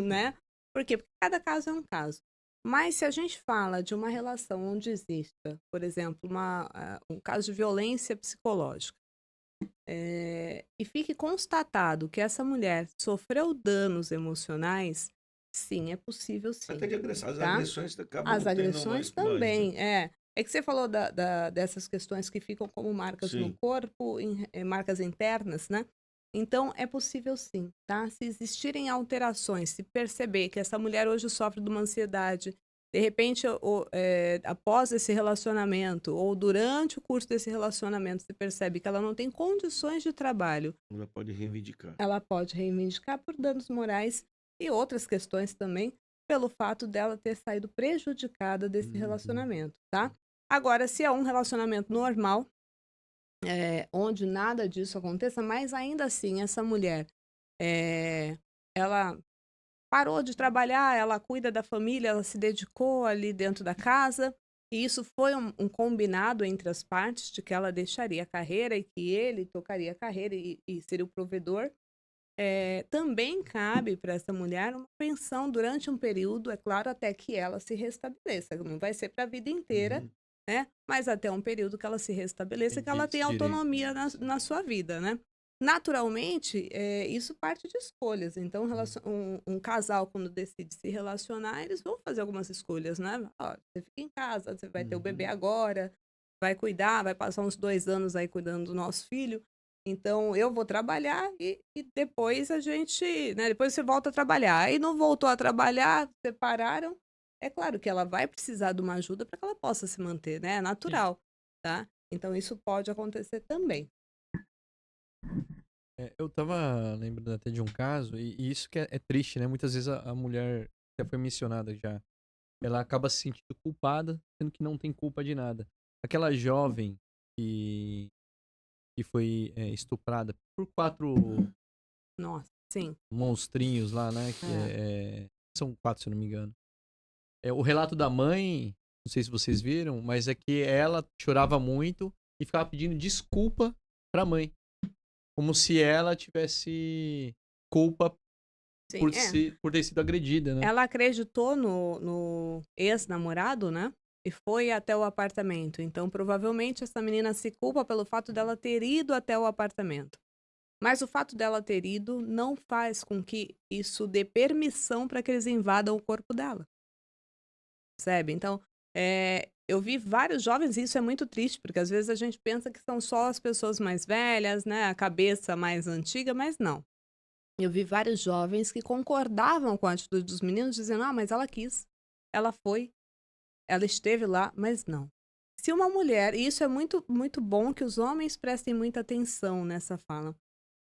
né? Por quê? Porque cada caso é um caso. Mas se a gente fala de uma relação onde exista, por exemplo, um caso de violência psicológica, e fique constatado que essa mulher sofreu danos emocionais, sim, é possível sim, Até de agressão, as tá? agressões acabam As tendo agressões mais, também, é. É que você falou dessas questões que ficam como marcas no sim. corpo, marcas internas, né? Então, é possível sim, tá? Se existirem alterações, se perceber que essa mulher hoje sofre de uma ansiedade, de repente, após esse relacionamento, ou durante o curso desse relacionamento, se percebe que ela não tem condições de trabalho, Ela pode reivindicar. ela pode reivindicar por danos morais e outras questões também, pelo fato dela ter saído prejudicada desse relacionamento, tá? Agora, se é um relacionamento normal, onde nada disso aconteça, mas ainda assim essa mulher, ela parou de trabalhar, ela cuida da família, ela se dedicou ali dentro da casa, e isso foi um combinado entre as partes de que ela deixaria a carreira e que ele tocaria a carreira e seria o provedor. Também cabe para essa mulher uma pensão durante um período, é claro, até que ela se restabeleça. Não vai ser para a vida inteira, Uhum. né? Mas até um período que ela se restabeleça, que Entendi ela tenha esse direito. autonomia na sua vida, né? Naturalmente, isso parte de escolhas. Então, um casal, quando decide se relacionar, eles vão fazer algumas escolhas, né? Ó, você fica em casa, você vai ter o bebê agora, vai cuidar, vai passar uns 2 anos aí cuidando do nosso filho. Então, eu vou trabalhar e depois a gente, né? Depois você volta a trabalhar. Aí não voltou a trabalhar, separaram. É claro que ela vai precisar de uma ajuda para que ela possa se manter, né? É natural, tá? Então, isso pode acontecer também. Eu tava lembrando até de um caso, e isso que é triste, né? Muitas vezes a mulher, até foi mencionada já, ela acaba se sentindo culpada, sendo que não tem culpa de nada. Aquela jovem que, que foi estuprada por 4 Nossa, sim. monstrinhos lá, né? São 4, se eu não me engano. O relato da mãe, não sei se vocês viram, mas é que ela chorava muito e ficava pedindo desculpa pra mãe. Como se ela tivesse culpa Sim, por ter sido agredida, né? ela acreditou no ex-namorado, né? E foi até o apartamento. Então, provavelmente, essa menina se culpa pelo fato dela ter ido até o apartamento. Mas o fato dela ter ido não faz com que isso dê permissão para que eles invadam o corpo dela. Percebe? Então, eu vi vários jovens, e isso é muito triste, porque às vezes a gente pensa que são só as pessoas mais velhas, né? A cabeça mais antiga, mas não. Eu vi vários jovens que concordavam com a atitude dos meninos, dizendo: ah, mas ela quis, ela foi, ela esteve lá, mas não. Se uma mulher, e isso é muito, muito bom que os homens prestem muita atenção nessa fala.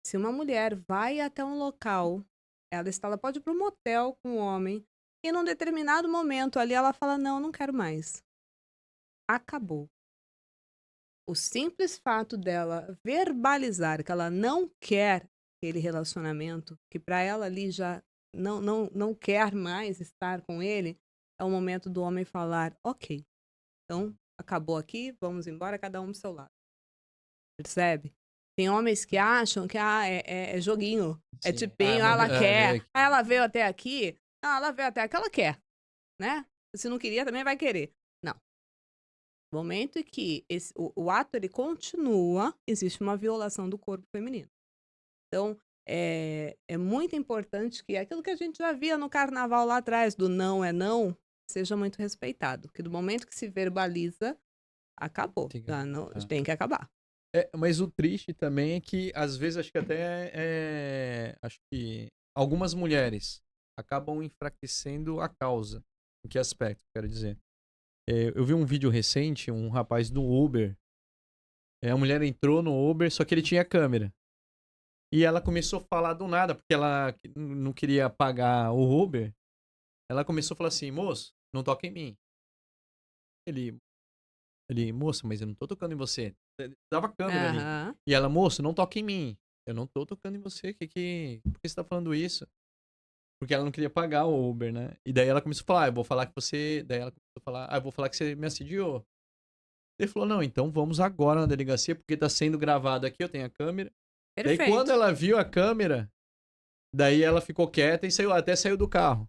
Se uma mulher vai até um local, ela pode ir para um motel com um homem, e num determinado momento ali ela fala: não, não quero mais. Acabou. O simples fato dela verbalizar que ela não quer aquele relacionamento, que para ela ali já não quer mais estar com ele, é o momento do homem falar: ok, então acabou aqui, vamos embora, cada um pro seu lado. Percebe? Tem homens que acham que é joguinho, é Sim. tipinho, Mas ela quer, veio aqui. ela veio até aqui, não, ela veio até aqui, ela quer, né? Se não queria, também vai querer. Não. No momento em que o ato ele continua, existe uma violação do corpo feminino. Então, é muito importante que aquilo que a gente já via no carnaval lá atrás, do não é não, seja muito respeitado. Porque do momento que se verbaliza, acabou. Tem que Tem que acabar. Mas o triste também é que, às vezes, acho que até acho que algumas mulheres acabam enfraquecendo a causa. Em que aspecto, quero dizer? Eu vi um vídeo recente, um rapaz do Uber. A mulher entrou no Uber, só que ele tinha câmera. E ela começou a falar do nada, porque ela não queria pagar o Uber. Ela começou a falar assim, moço, não toca em mim. Ele, moça, mas eu não tô tocando em você. Dava câmera ali. Aham. E ela, moço, não toca em mim. Eu não tô tocando em você. Por que você tá falando isso? Porque ela não queria pagar o Uber, né? E daí ela começou a falar, eu vou falar que você... Daí ela começou a falar, eu vou falar que você me assediou. Ele falou, não, então vamos agora na delegacia, porque tá sendo gravado aqui, eu tenho a câmera. Daí quando Perfeito. ela viu a câmera, daí ela ficou quieta e até saiu do carro.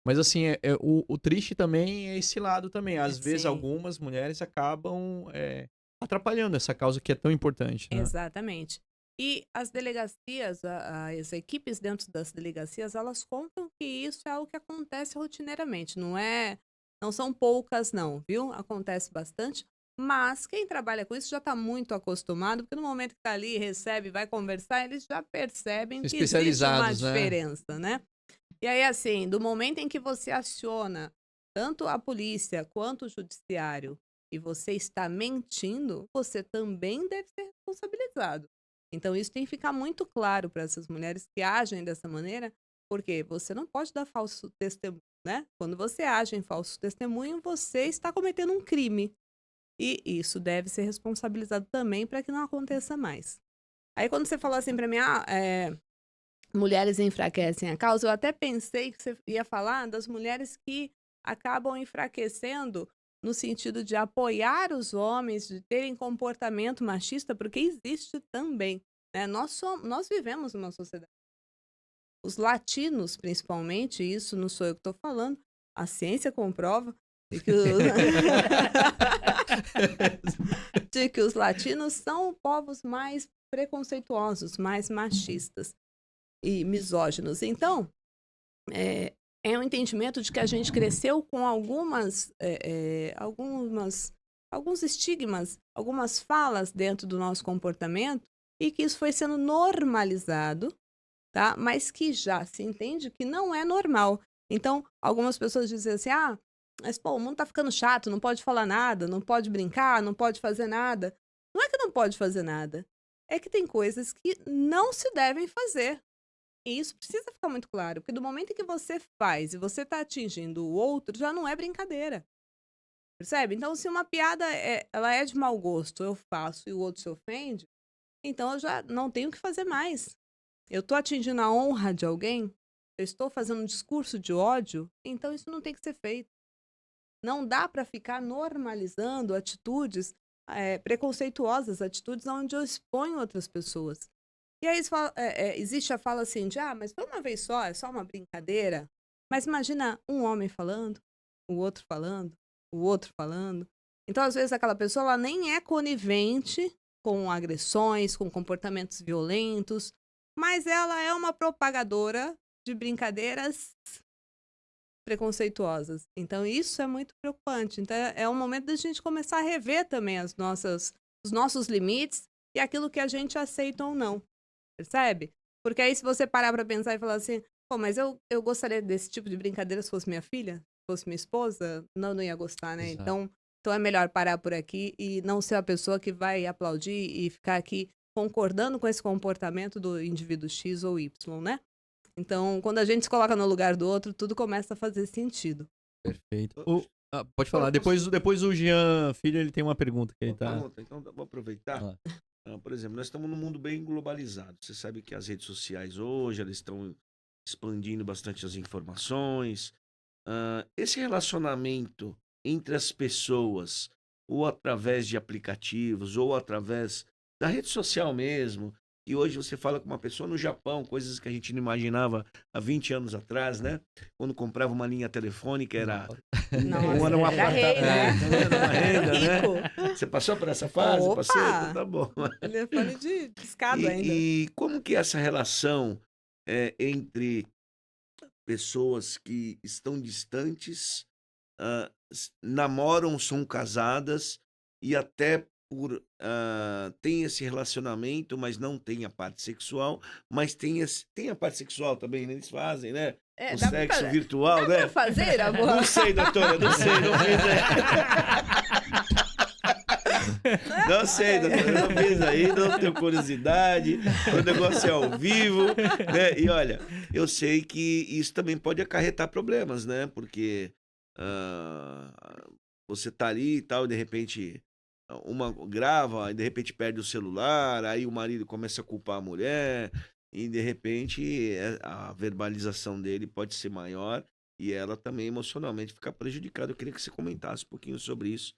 Mas assim, o triste também é esse lado também. Às vezes Sim. algumas mulheres acabam atrapalhando essa causa que é tão importante, né? Exatamente. E as delegacias, as equipes dentro das delegacias, elas contam que isso é algo que acontece rotineiramente. Não são poucas, não, viu? Acontece bastante. Mas quem trabalha com isso já está muito acostumado, porque no momento que está ali, recebe, vai conversar, eles já percebem São que existe uma especializados, né? diferença, né? E aí, assim, do momento em que você aciona tanto a polícia quanto o judiciário e você está mentindo, você também deve ser responsabilizado. Então, isso tem que ficar muito claro para essas mulheres que agem dessa maneira, porque você não pode dar falso testemunho, né? Quando você age em falso testemunho, você está cometendo um crime. E isso deve ser responsabilizado também para que não aconteça mais. Aí, quando você falou assim para mim, mulheres enfraquecem a causa, eu até pensei que você ia falar das mulheres que acabam enfraquecendo no sentido de apoiar os homens, de terem comportamento machista, porque existe também, né? Nós vivemos numa sociedade. Os latinos, principalmente, isso não sou eu que estou falando, a ciência comprova de que, de que os latinos são povos mais preconceituosos, mais machistas e misóginos. Então, é um entendimento de que a gente cresceu com alguns estigmas, algumas falas dentro do nosso comportamento e que isso foi sendo normalizado, tá? Mas que já se entende que não é normal. Então, algumas pessoas dizem assim, mas pô, o mundo tá ficando chato, não pode falar nada, não pode brincar, não pode fazer nada. Não é que não pode fazer nada, é que tem coisas que não se devem fazer. E isso precisa ficar muito claro, porque do momento em que você faz e você está atingindo o outro, já não é brincadeira. Percebe? Então, se uma piada ela é de mau gosto, eu faço e o outro se ofende, então eu já não tenho o que fazer mais. Eu estou atingindo a honra de alguém, eu estou fazendo um discurso de ódio, então isso não tem que ser feito. Não dá para ficar normalizando atitudes preconceituosas, atitudes onde eu exponho outras pessoas. E aí existe a fala assim de, mas foi uma vez só, é só uma brincadeira. Mas imagina um homem falando, o outro falando, o outro falando. Então, às vezes, aquela pessoa ela nem é conivente com agressões, com comportamentos violentos, mas ela é uma propagadora de brincadeiras preconceituosas. Então, isso é muito preocupante. Então, é um momento da gente começar a rever também os nossos limites e aquilo que a gente aceita ou não. Percebe? Porque aí se você parar pra pensar e falar assim, pô, mas eu gostaria desse tipo de brincadeira se fosse minha filha, se fosse minha esposa, não ia gostar, né? Exato. Então é melhor parar por aqui e não ser a pessoa que vai aplaudir e ficar aqui concordando com esse comportamento do indivíduo X ou Y, né? Então, quando a gente se coloca no lugar do outro, tudo começa a fazer sentido. Perfeito. Ô, Pode falar. Depois o Jean Filho ele tem uma pergunta que ele Uma tá. pergunta, então vou aproveitar. Vai lá. Por exemplo, nós estamos num mundo bem globalizado. Você sabe que as redes sociais hoje elas estão expandindo bastante as informações. Esse relacionamento entre as pessoas, ou através de aplicativos, ou através da rede social mesmo, E hoje você fala com uma pessoa no Japão, coisas que a gente não imaginava há 20 anos atrás, né? Quando comprava uma linha telefônica, era Nossa, era um era rei, apartamento, né? era uma renda, né? Rico. Você passou por essa fase? Opa! Passou? Então tá bom. Telefone de discado ainda. E como que é essa relação entre pessoas que estão distantes, namoram, são casadas e até tem esse relacionamento, mas não tem a parte sexual, mas tem a parte sexual também, né? Eles fazem, né? O Dá pra sexo fazer. virtual, Dá né? pra fazer, amor? Não sei, doutora, não sei, não fiz Não sei, doutora, não fiz aí, não tenho curiosidade, o negócio é ao vivo, né? E olha, eu sei que isso também pode acarretar problemas, né? Porque você tá ali e tal, e de repente uma grava, e de repente perde o celular, aí o marido começa a culpar a mulher, e de repente a verbalização dele pode ser maior e ela também emocionalmente ficar prejudicada. Eu queria que você comentasse um pouquinho sobre isso.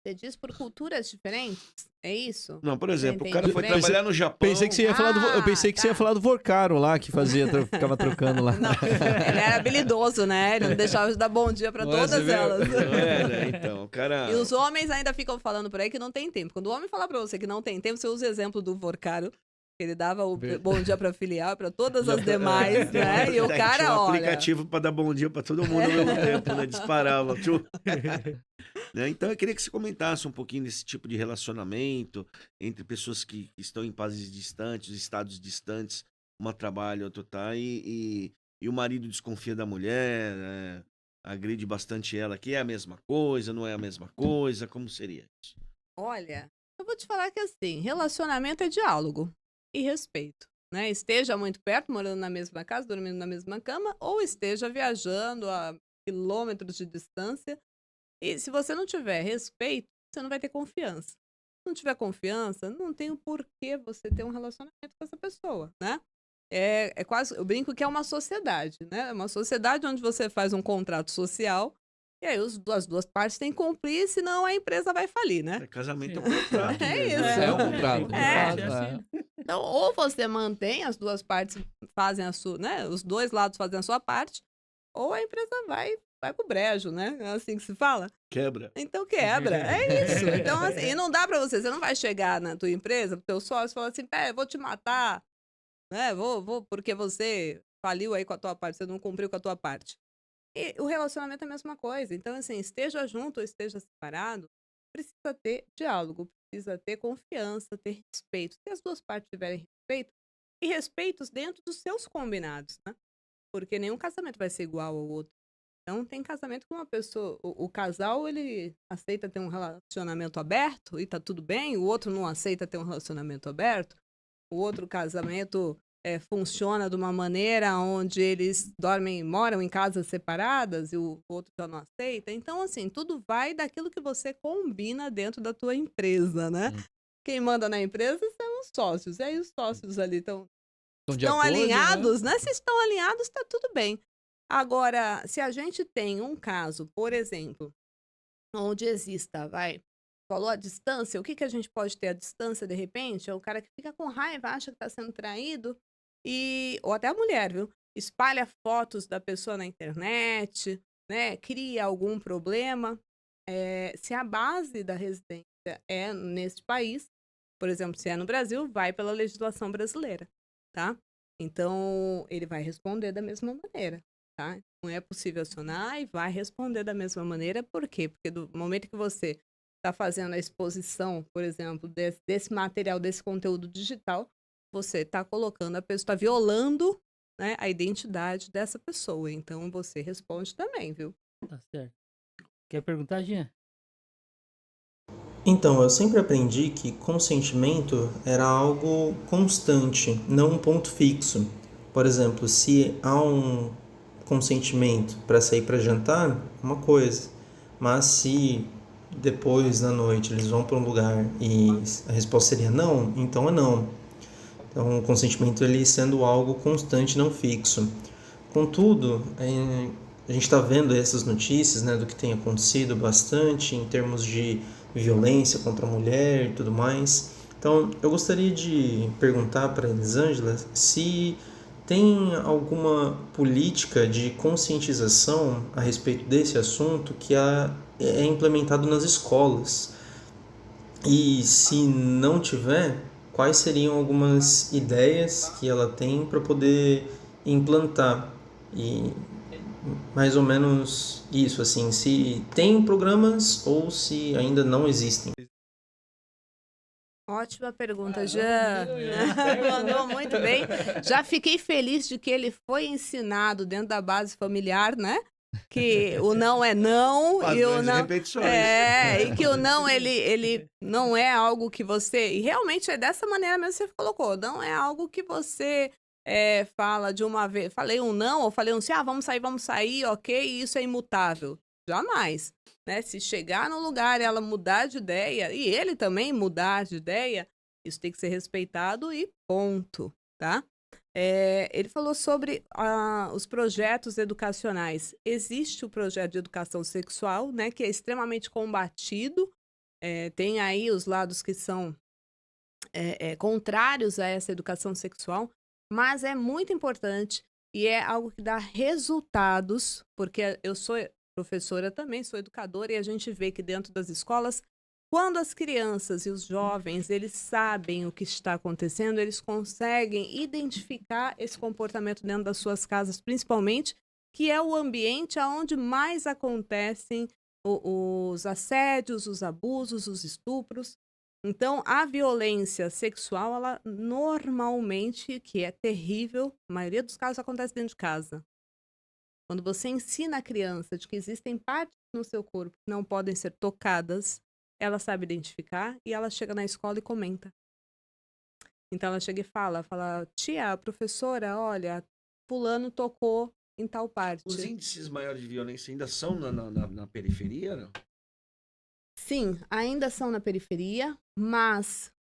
Você diz por culturas diferentes? É isso? Não, por exemplo, o entendi. cara foi Diferente. trabalhar no Japão. Pensei que você ia falar eu pensei que você ia tá. falar do Vorcaro lá, que ficava trocando lá. Não, ele era habilidoso, né? Ele não deixava de dar bom dia pra Não é, todas você viu? elas. Não era, então, o cara... E os homens ainda ficam falando por aí que não tem tempo. Quando o homem falar pra você que não tem tempo, você usa o exemplo do Vorcaro, que ele dava o bom dia pra filial, pra todas as demais, né? E o cara, tinha um olha... aplicativo pra dar bom dia pra todo mundo ao mesmo tempo, né? Disparava. Né? Então eu queria que você comentasse um pouquinho desse tipo de relacionamento entre pessoas que estão em países distantes, estados distantes, uma trabalha, outra tá, e o marido desconfia da mulher, agride bastante ela, que é a mesma coisa, não é a mesma coisa, como seria isso? Olha, eu vou te falar que assim, relacionamento é diálogo e respeito, né? Esteja muito perto, morando na mesma casa, dormindo na mesma cama, ou esteja viajando a quilômetros de distância. E se você não tiver respeito, você não vai ter confiança. Se não tiver confiança, não tem o porquê você ter um relacionamento com essa pessoa, né? É quase, eu brinco que é uma sociedade, né? É uma sociedade onde você faz um contrato social e aí as duas partes têm que cumprir, senão a empresa vai falir, né? Casamento é um contrato. É mesmo, isso. né? É um contrato. É. Então, ou você mantém, as duas partes fazem a sua, né? Os dois lados fazem a sua parte, ou a empresa vai pro brejo, né? É assim que se fala. Quebra. Então quebra, é isso. Então, assim, e não dá pra você não vai chegar na tua empresa, pro teu sócio, e falar assim, eu vou te matar, né? Vou, porque você faliu aí com a tua parte, você não cumpriu com a tua parte. E o relacionamento é a mesma coisa. Então, assim, esteja junto ou esteja separado, precisa ter diálogo, precisa ter confiança, ter respeito. Se as duas partes tiverem respeito, e respeitos dentro dos seus combinados, né? Porque nenhum casamento vai ser igual ao outro. Então, tem casamento com uma pessoa... O casal, ele aceita ter um relacionamento aberto e tá tudo bem. O outro não aceita ter um relacionamento aberto. O outro casamento funciona de uma maneira onde eles moram em casas separadas e o outro já não aceita. Então, assim, tudo vai daquilo que você combina dentro da tua empresa, né? Quem manda na empresa são os sócios. E aí os sócios ali estão alinhados, né? Se estão alinhados, tá tudo bem. Agora, se a gente tem um caso, por exemplo, onde exista, falou a distância, o que a gente pode ter à distância, de repente? É o cara que fica com raiva, acha que está sendo traído, ou até a mulher, viu? Espalha fotos da pessoa na internet, né? Cria algum problema. Se a base da residência é neste país, por exemplo, se é no Brasil, vai pela legislação brasileira, tá? Então, ele vai responder da mesma maneira. Tá? Não é possível acionar e vai responder da mesma maneira. Por quê? Porque do momento que você está fazendo a exposição, por exemplo, desse material, desse conteúdo digital, você está colocando a pessoa, está violando, né, a identidade dessa pessoa. Então, você responde também, viu? Tá certo. Quer perguntar, Jean? Então, eu sempre aprendi que consentimento era algo constante, não um ponto fixo. Por exemplo, se há um consentimento para sair para jantar, uma coisa, mas se depois da noite eles vão para um lugar e a resposta seria não, então é não. Então o consentimento ele sendo algo constante, não fixo. Contudo, a gente está vendo essas notícias, né, do que tem acontecido bastante em termos de violência contra a mulher e tudo mais. Então, eu gostaria de perguntar para a Elisângela se tem alguma política de conscientização a respeito desse assunto que é implementado nas escolas. E se não tiver, quais seriam algumas ideias que ela tem para poder implantar? E mais ou menos isso, assim, se tem programas ou se ainda não existem. Ótima pergunta, Jean. Mandou muito bem. Já fiquei feliz de que ele foi ensinado dentro da base familiar, né? Que o não é não e o Padrões e não repetições. e que o não ele não é algo que você, e realmente é dessa maneira mesmo que você colocou, não é algo que você fala de uma vez, falei um não ou falei um sim, vamos sair, ok, e isso é imutável. Jamais, né? Se chegar no lugar e ela mudar de ideia, e ele também mudar de ideia, isso tem que ser respeitado e ponto, tá? Ele falou sobre os projetos educacionais. Existe o projeto de educação sexual, né, que é extremamente combatido. Tem aí os lados que são contrários a essa educação sexual, mas é muito importante e é algo que dá resultados, porque eu sou professora também, sou educadora, e a gente vê que dentro das escolas, quando as crianças e os jovens, eles sabem o que está acontecendo, eles conseguem identificar esse comportamento dentro das suas casas, principalmente, que é o ambiente onde mais acontecem os assédios, os abusos, os estupros. Então, a violência sexual, ela normalmente, que é terrível, a maioria dos casos acontece dentro de casa. Quando você ensina a criança de que existem partes no seu corpo que não podem ser tocadas, ela sabe identificar e ela chega na escola e comenta. Então ela chega e fala, tia, professora, olha, fulano tocou em tal parte. Os índices maiores de violência ainda são na periferia, não? Sim, ainda são na periferia, mas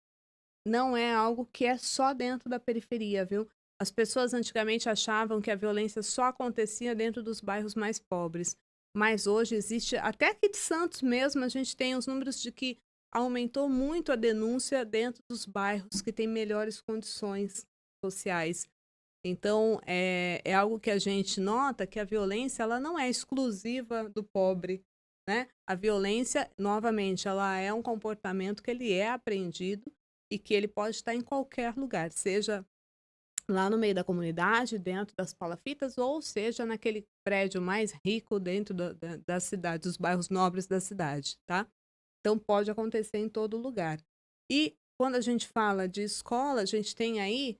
não é algo que é só dentro da periferia, viu? As pessoas antigamente achavam que a violência só acontecia dentro dos bairros mais pobres. Mas hoje existe, até aqui de Santos mesmo, a gente tem os números de que aumentou muito a denúncia dentro dos bairros que têm melhores condições sociais. Então, é algo que a gente nota que a violência ela não é exclusiva do pobre, né? A violência, novamente, ela é um comportamento que ele é aprendido e que ele pode estar em qualquer lugar, seja lá no meio da comunidade, dentro das palafitas, ou seja, naquele prédio mais rico dentro da cidade, dos bairros nobres da cidade, tá? Então, pode acontecer em todo lugar. E quando a gente fala de escola, a gente tem aí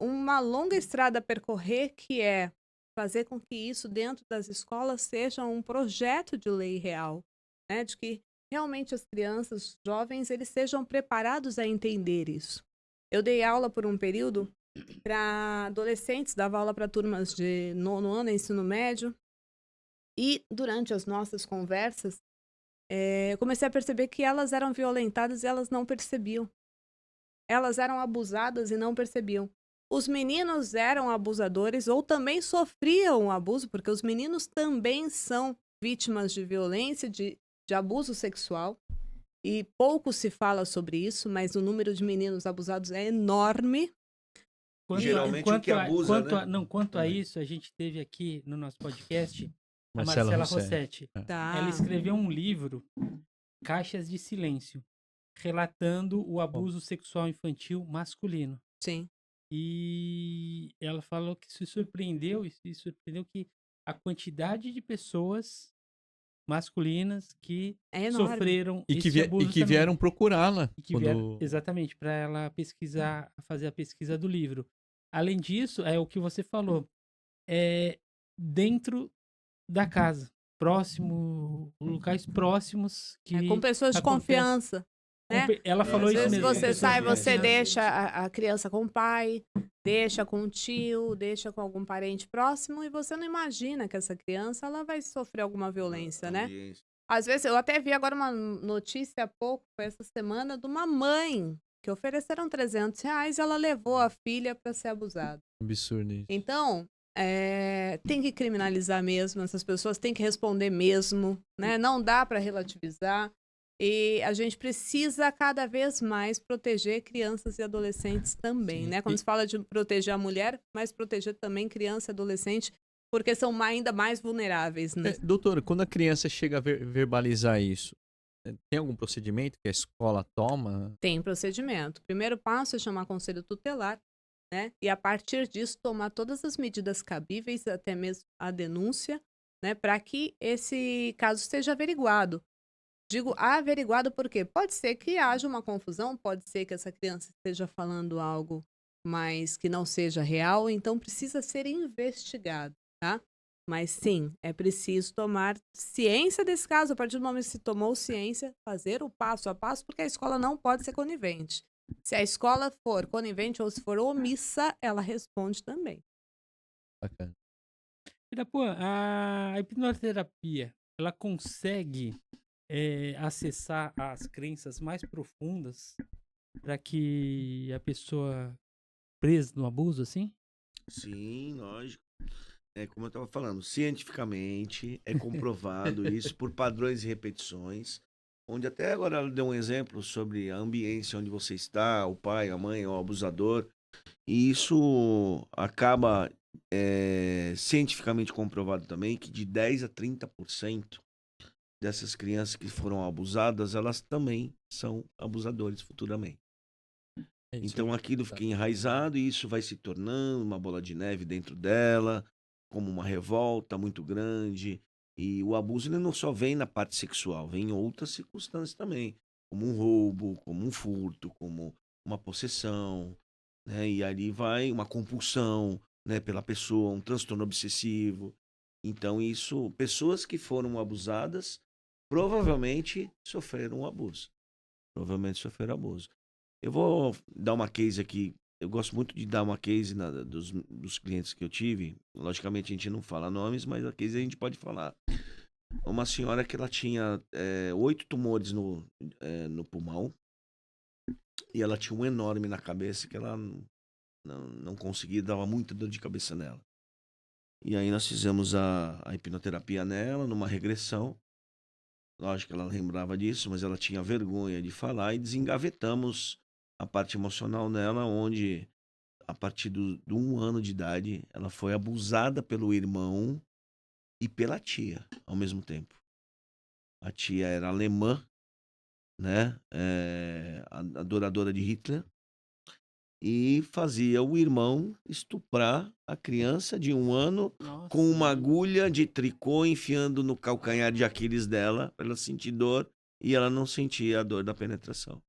uma longa estrada a percorrer, que é fazer com que isso dentro das escolas seja um projeto de lei real, né? De que realmente as crianças, os jovens, eles sejam preparados a entender isso. Eu dei aula por um período para adolescentes, dava aula para turmas de 9º ano, ensino médio, e durante as nossas conversas, eu comecei a perceber que elas eram violentadas e elas não percebiam. Elas eram abusadas e não percebiam. Os meninos eram abusadores ou também sofriam abuso, porque os meninos também são vítimas de violência, de abuso sexual. E pouco se fala sobre isso, mas o número de meninos abusados é enorme. Geralmente o que abusa, Quanto a isso, a gente teve aqui no nosso podcast a Marcela Marcela Rossetti. Tá. Ela escreveu um livro, Caixas de Silêncio, relatando o abuso sexual infantil masculino. Sim. E ela falou que se surpreendeu que a quantidade de pessoas masculinas que É enorme. sofreram E esse abuso que vieram procurá-la. Exatamente, para ela pesquisar, fazer a pesquisa do livro. Além disso, é o que você falou, dentro da casa, locais próximos que com pessoas de confiança. Né? Ela falou Às isso vezes mesmo. você sai, você confiança. deixa a criança com o pai, deixa com o tio, deixa com algum parente próximo e você não imagina que essa criança ela vai sofrer alguma violência, né? Às vezes, eu até vi agora uma notícia há pouco, foi essa semana, de uma mãe que ofereceram R$300 e ela levou a filha para ser abusada. Absurdo isso. Então, tem que criminalizar mesmo, essas pessoas têm que responder mesmo, né? Não dá para relativizar. E a gente precisa cada vez mais proteger crianças e adolescentes também, Sim. né? Quando se fala de proteger a mulher, mas proteger também criança e adolescente, porque são ainda mais vulneráveis, né? Doutora, quando a criança chega a verbalizar isso, tem algum procedimento que a escola toma? Tem procedimento. O primeiro passo é chamar conselho tutelar, né? E a partir disso tomar todas as medidas cabíveis, até mesmo a denúncia, né? Para que esse caso seja averiguado. Digo averiguado porque pode ser que haja uma confusão, pode ser que essa criança esteja falando algo, mas que não seja real, então precisa ser investigado, tá? Mas sim, é preciso tomar ciência desse caso. A partir do momento que se tomou ciência, fazer o passo a passo, porque a escola não pode ser conivente. Se a escola for conivente ou se for omissa, ela responde também. Bacana. Irapuã, a hipnoterapia, ela consegue acessar as crenças mais profundas para que a pessoa presa no abuso, assim? Sim, lógico. É como eu estava falando, cientificamente é comprovado isso por padrões e repetições, onde até agora ela deu um exemplo sobre a ambiência onde você está, o pai, a mãe, o abusador, e isso acaba cientificamente comprovado também que de 10 a 30% dessas crianças que foram abusadas, elas também são abusadores futuramente. É isso. Então aquilo fica enraizado e isso vai se tornando uma bola de neve dentro dela, como uma revolta muito grande. E o abuso ele não só vem na parte sexual, vem em outras circunstâncias também, como um roubo, como um furto, como uma possessão, né? E ali vai uma compulsão, né, pela pessoa, um transtorno obsessivo. Então isso, pessoas que foram abusadas provavelmente sofreram um abuso. Provavelmente sofreram abuso. Eu vou dar uma case aqui. Eu gosto muito de dar uma case dos clientes que eu tive. Logicamente a gente não fala nomes, mas a case a gente pode falar. Uma senhora que ela tinha 8 tumores no pulmão e ela tinha um enorme na cabeça que ela não conseguia, dava muita dor de cabeça nela. E aí nós fizemos a hipnoterapia nela, numa regressão. Lógico que ela lembrava disso, mas ela tinha vergonha de falar e desengavetamos a parte emocional nela, onde a partir do 1 ano de idade ela foi abusada pelo irmão e pela tia ao mesmo tempo. A tia era alemã, né? Adoradora de Hitler e fazia o irmão estuprar a criança de 1 ano Nossa. com uma agulha de tricô enfiando no calcanhar de Aquiles dela, para ela sentir dor, e ela não sentia a dor da penetração.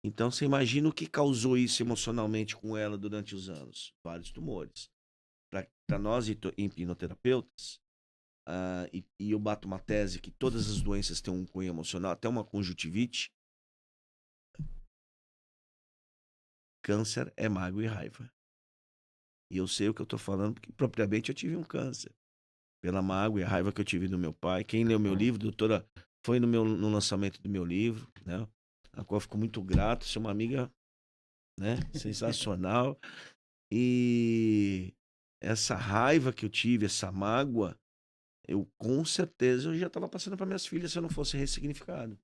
Então você imagina o que causou isso emocionalmente com ela durante os anos. Vários tumores. Para nós hipnoterapeutas, e eu bato uma tese que todas as doenças têm um cunho emocional, até uma conjuntivite. Câncer é mágoa e raiva. E eu sei o que eu estou falando, porque propriamente eu tive um câncer. Pela mágoa e a raiva que eu tive do meu pai. Quem leu meu livro, doutora, foi no lançamento do meu livro, né? A qual eu fico muito grato. Você é uma amiga, né? Sensacional. E essa raiva que eu tive, essa mágoa, eu com certeza eu já estava passando para minhas filhas se eu não fosse ressignificado.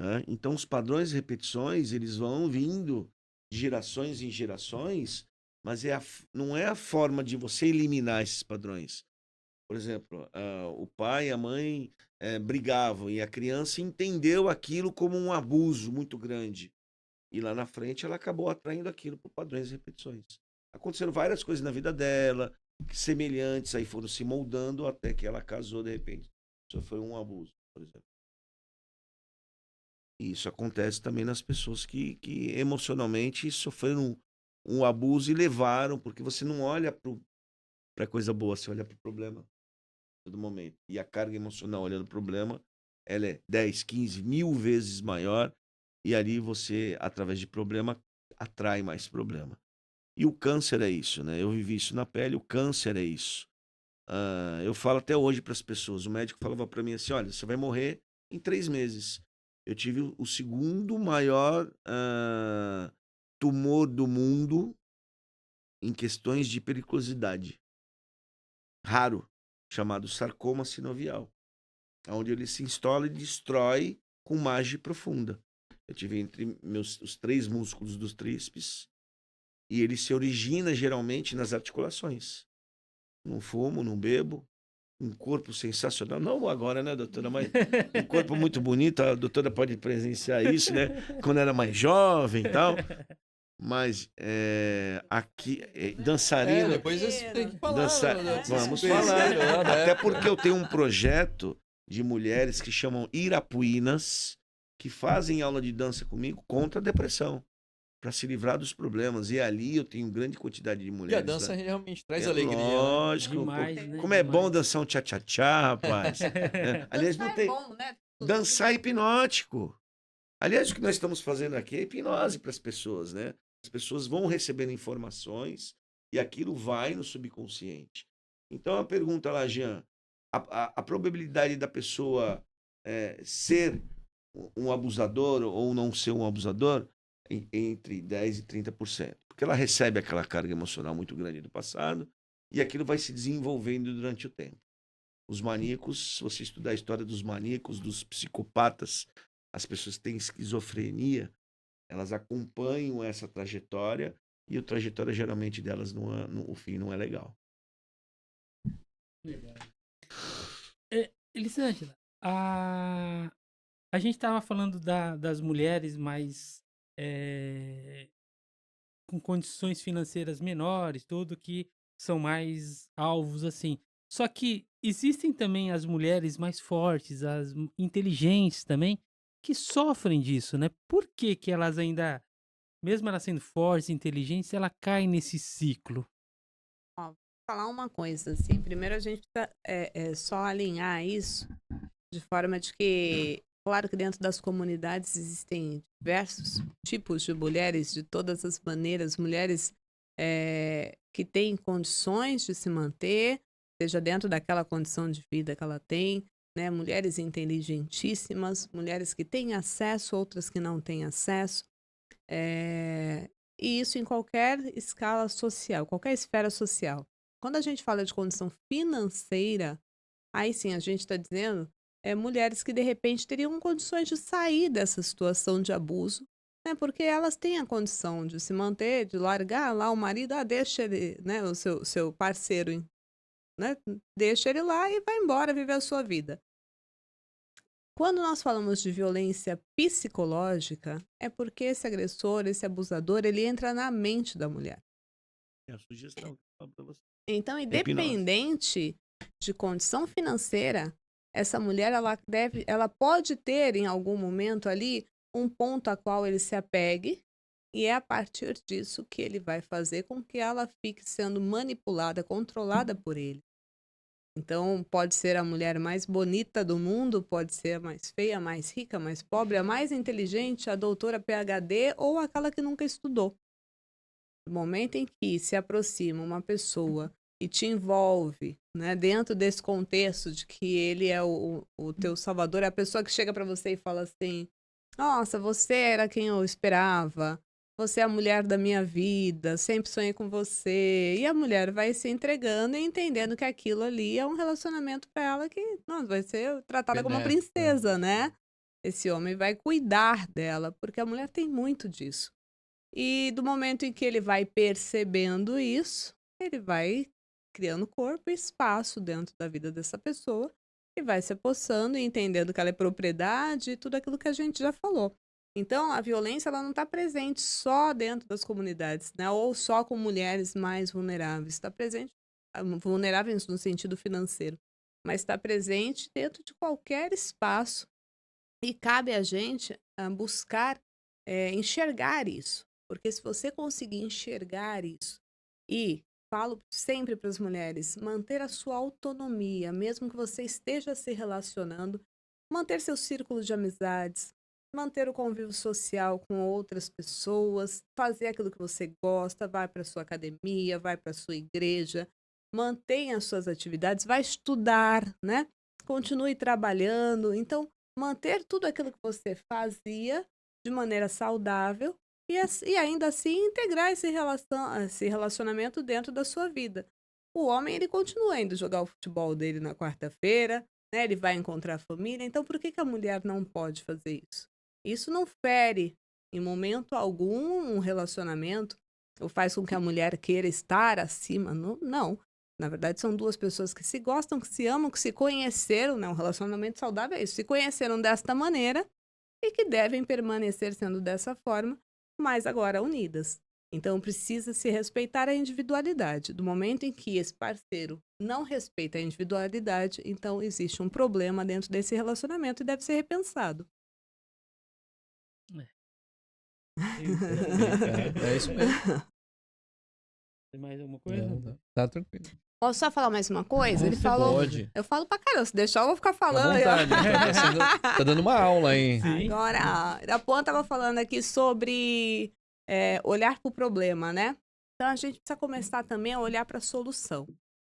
Né? Então os padrões e repetições, eles vão vindo de gerações em gerações, mas não é a forma de você eliminar esses padrões. Por exemplo, o pai e a mãe brigavam e a criança entendeu aquilo como um abuso muito grande. E lá na frente ela acabou atraindo aquilo por padrões e repetições. Aconteceram várias coisas na vida dela, semelhantes, aí foram se moldando até que ela casou de repente. Isso foi um abuso, por exemplo. E isso acontece também nas pessoas que emocionalmente sofreram um abuso e levaram, porque você não olha para coisa boa, você olha para o problema a todo momento. E a carga emocional olhando o problema, ela é 10, 15, 1000 vezes maior. E ali você, através de problema, atrai mais problema. E o câncer é isso, né? Eu vivi isso na pele, o câncer é isso. Eu falo até hoje para as pessoas, o médico falava para mim assim, olha, você vai morrer em 3 meses. Eu tive o segundo maior tumor do mundo em questões de periculosidade. Raro, chamado sarcoma sinovial. onde ele se instala e destrói com margem profunda. Eu tive entre os 3 músculos dos tríceps e ele se origina geralmente nas articulações. Não fumo, não bebo, um corpo sensacional. Não agora, né, doutora? Mas um corpo muito bonito, a doutora pode presenciar isso, né? Quando era mais jovem e tal. Mas aqui, dançarina... depois você tem que falar. Vamos falar. Até porque eu tenho um projeto de mulheres que chamam Irapuínas, que fazem aula de dança comigo contra a depressão, para se livrar dos problemas. E ali eu tenho grande quantidade de E a mulheres. dança realmente traz É alegria. lógico. Demais, pô, né? como é bom Demais. dançar um tchá-tchá-tchá, rapaz. Aliás, não tem... bom, né? Dançar é hipnótico. Aliás, o que nós estamos fazendo aqui é hipnose para as pessoas, né? As pessoas vão recebendo informações e aquilo vai no subconsciente. Então, a pergunta lá, Jean, a probabilidade da pessoa ser um abusador ou não ser um abusador entre 10% e 30%. Porque ela recebe aquela carga emocional muito grande do passado e aquilo vai se desenvolvendo durante o tempo. Os maníacos, se você estudar a história dos maníacos, dos psicopatas, as pessoas que têm esquizofrenia, elas acompanham essa trajetória e a trajetória geralmente delas, o fim não é legal. Legal. Elisângela, a gente estava falando das mulheres mais com condições financeiras menores, tudo que são mais alvos assim. Só que existem também as mulheres mais fortes, as inteligentes também, que sofrem disso, né? Por que que elas ainda, mesmo elas sendo fortes, inteligentes, ela cai nesse ciclo? Ó, vou falar uma coisa, assim. Primeiro a gente precisa só alinhar isso de forma de que, claro que dentro das comunidades existem diversos tipos de mulheres, de todas as maneiras, mulheres que têm condições de se manter, seja dentro daquela condição de vida que ela tem, né? Mulheres inteligentíssimas, mulheres que têm acesso, outras que não têm acesso. E isso em qualquer escala social, qualquer esfera social. Quando a gente fala de condição financeira, aí sim a gente está dizendo mulheres que de repente teriam condições de sair dessa situação de abuso, né? Porque elas têm a condição de se manter, de largar lá o marido, deixa ele, né, o seu parceiro, né? Deixa ele lá e vai embora viver a sua vida. Quando nós falamos de violência psicológica, é porque esse agressor, esse abusador, ele entra na mente da mulher. É a sugestão que eu falo para você. Então, Hipnose. independente de condição financeira, essa mulher ela pode ter em algum momento ali um ponto a qual ele se apegue, e é a partir disso que ele vai fazer com que ela fique sendo manipulada, controlada por ele. Então, pode ser a mulher mais bonita do mundo, pode ser a mais feia, a mais rica, a mais pobre, a mais inteligente, a doutora PhD ou aquela que nunca estudou. No momento em que se aproxima uma pessoa e te envolve, né, dentro desse contexto de que ele é o teu salvador, é a pessoa que chega para você e fala assim: nossa, você era quem eu esperava, você é a mulher da minha vida, sempre sonhei com você. E a mulher vai se entregando e entendendo que aquilo ali é um relacionamento para ela que vai ser tratada como uma Benéfico, princesa, né? Esse homem vai cuidar dela, porque a mulher tem muito disso. E do momento em que ele vai percebendo isso, ele vai criando corpo e espaço dentro da vida dessa pessoa e vai se apossando e entendendo que ela é propriedade e tudo aquilo que a gente já falou. Então, a violência ela não está presente só dentro das comunidades, né? Ou só com mulheres mais vulneráveis. Está presente, vulneráveis no sentido financeiro, mas está presente dentro de qualquer espaço. E cabe a gente buscar enxergar isso. Porque se você conseguir enxergar isso e, falo sempre para as mulheres, manter a sua autonomia, mesmo que você esteja se relacionando, manter seu círculo de amizades, manter o convívio social com outras pessoas, fazer aquilo que você gosta, vai para sua academia, vai para sua igreja, mantenha as suas atividades, vai estudar, né? Continue trabalhando. Então, manter tudo aquilo que você fazia de maneira saudável e ainda assim integrar esse relacionamento dentro da sua vida. O homem, ele continua indo jogar o futebol dele na quarta-feira, né? Ele vai encontrar a família. Então, por que a mulher não pode fazer isso? Isso não fere, em momento algum, um relacionamento, ou faz com que a mulher queira estar acima. Não, não. Na verdade, são duas pessoas que se gostam, que se amam, que se conheceram, né? Um relacionamento saudável é isso. Se conheceram desta maneira e que devem permanecer sendo dessa forma, mas agora unidas. Então, precisa se respeitar a individualidade. Do momento em que esse parceiro não respeita a individualidade, então existe um problema dentro desse relacionamento e deve ser repensado. É isso mesmo. Tem mais alguma coisa? Não, tá tranquilo. Posso só falar mais uma coisa? Ele Você falou. Pode. Eu falo pra caramba, se deixar eu vou ficar Fica à falando. aí, ó. vontade. Tá dando uma aula aí. Sim. Agora, a Irapuã estava falando aqui sobre olhar para o problema, né? Então, a gente precisa começar também a olhar para a solução,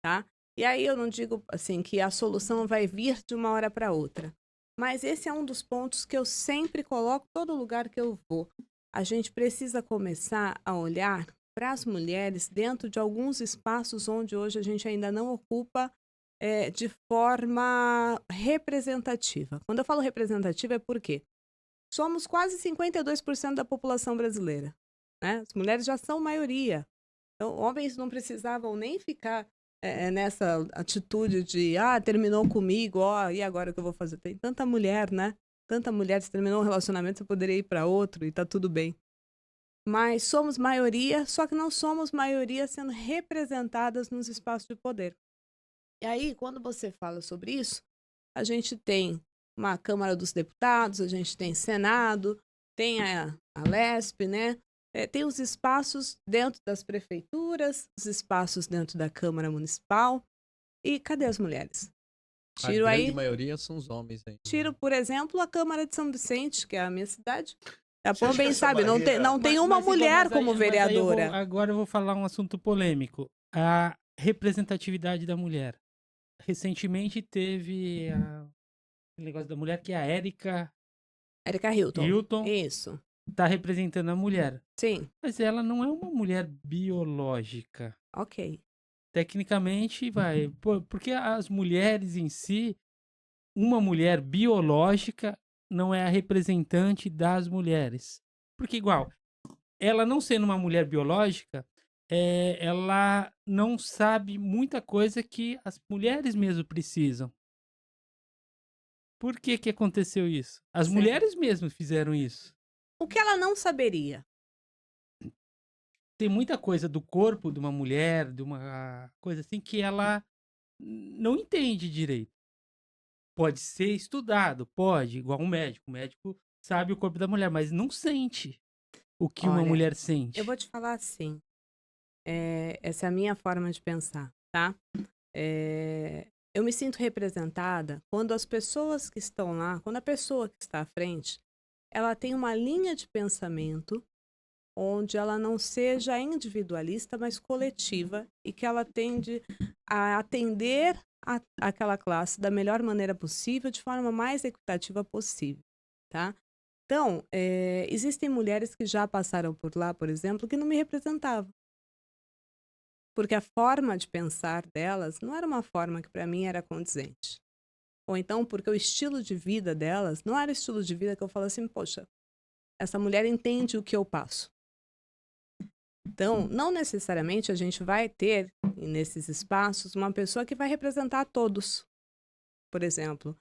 tá? E aí eu não digo, assim, que a solução vai vir de uma hora para outra. Mas esse é um dos pontos que eu sempre coloco em todo lugar que eu vou. A gente precisa começar a olhar para as mulheres dentro de alguns espaços onde hoje a gente ainda não ocupa de forma representativa. Quando eu falo representativa é porque somos quase 52% da população brasileira, né? As mulheres já são maioria. Então, homens não precisavam nem ficar nessa atitude de, terminou comigo, e agora o que eu vou fazer? Tem tanta mulher, né? Tanta mulher, se terminou um relacionamento, você poderia ir para outro e tá tudo bem. Mas somos maioria, só que não somos maioria sendo representadas nos espaços de poder. E aí, quando você fala sobre isso, a gente tem uma Câmara dos Deputados, a gente tem Senado, tem a LESP, né? Tem os espaços dentro das prefeituras, os espaços dentro da Câmara Municipal. E cadê as mulheres? A grande maioria são os homens aí. Tiro, por exemplo, a Câmara de São Vicente, que é a minha cidade. A Você acha bem que essa sabe, não tem barreira- uma Mas então, mulher mas aí- como mas aí vereadora. agora eu vou falar um assunto polêmico. A representatividade da mulher. Recentemente teve o negócio da mulher que é a Érica Érica Hilton. Hilton Isso. tá representando a mulher. Sim, Mas ela não é uma mulher biológica. ok. Tecnicamente, porque as mulheres em si, uma mulher biológica não é a representante das mulheres. Porque, igual, ela não sendo uma mulher biológica, ela não sabe muita coisa que as mulheres mesmo precisam. Por que aconteceu isso? As Certo. mulheres mesmo fizeram isso. O que ela não saberia? Tem muita coisa do corpo de uma mulher, de uma coisa assim, que ela não entende direito. Pode ser estudado, pode, igual um médico. O médico sabe o corpo da mulher, mas não sente o que uma Olha, mulher sente. Eu vou te falar assim. Essa é a minha forma de pensar, tá? Eu me sinto representada quando as pessoas que estão lá, quando a pessoa que está à frente, ela tem uma linha de pensamento onde ela não seja individualista, mas coletiva, e que ela tende a atender aquela classe da melhor maneira possível, de forma mais equitativa possível, tá? Então, existem mulheres que já passaram por lá, por exemplo, que não me representavam. Porque a forma de pensar delas não era uma forma que para mim era condizente. Ou então porque o estilo de vida delas não era o estilo de vida que eu falo assim, poxa, essa mulher entende o que eu passo. Então, não necessariamente a gente vai ter, nesses espaços, uma pessoa que vai representar todos. Por exemplo,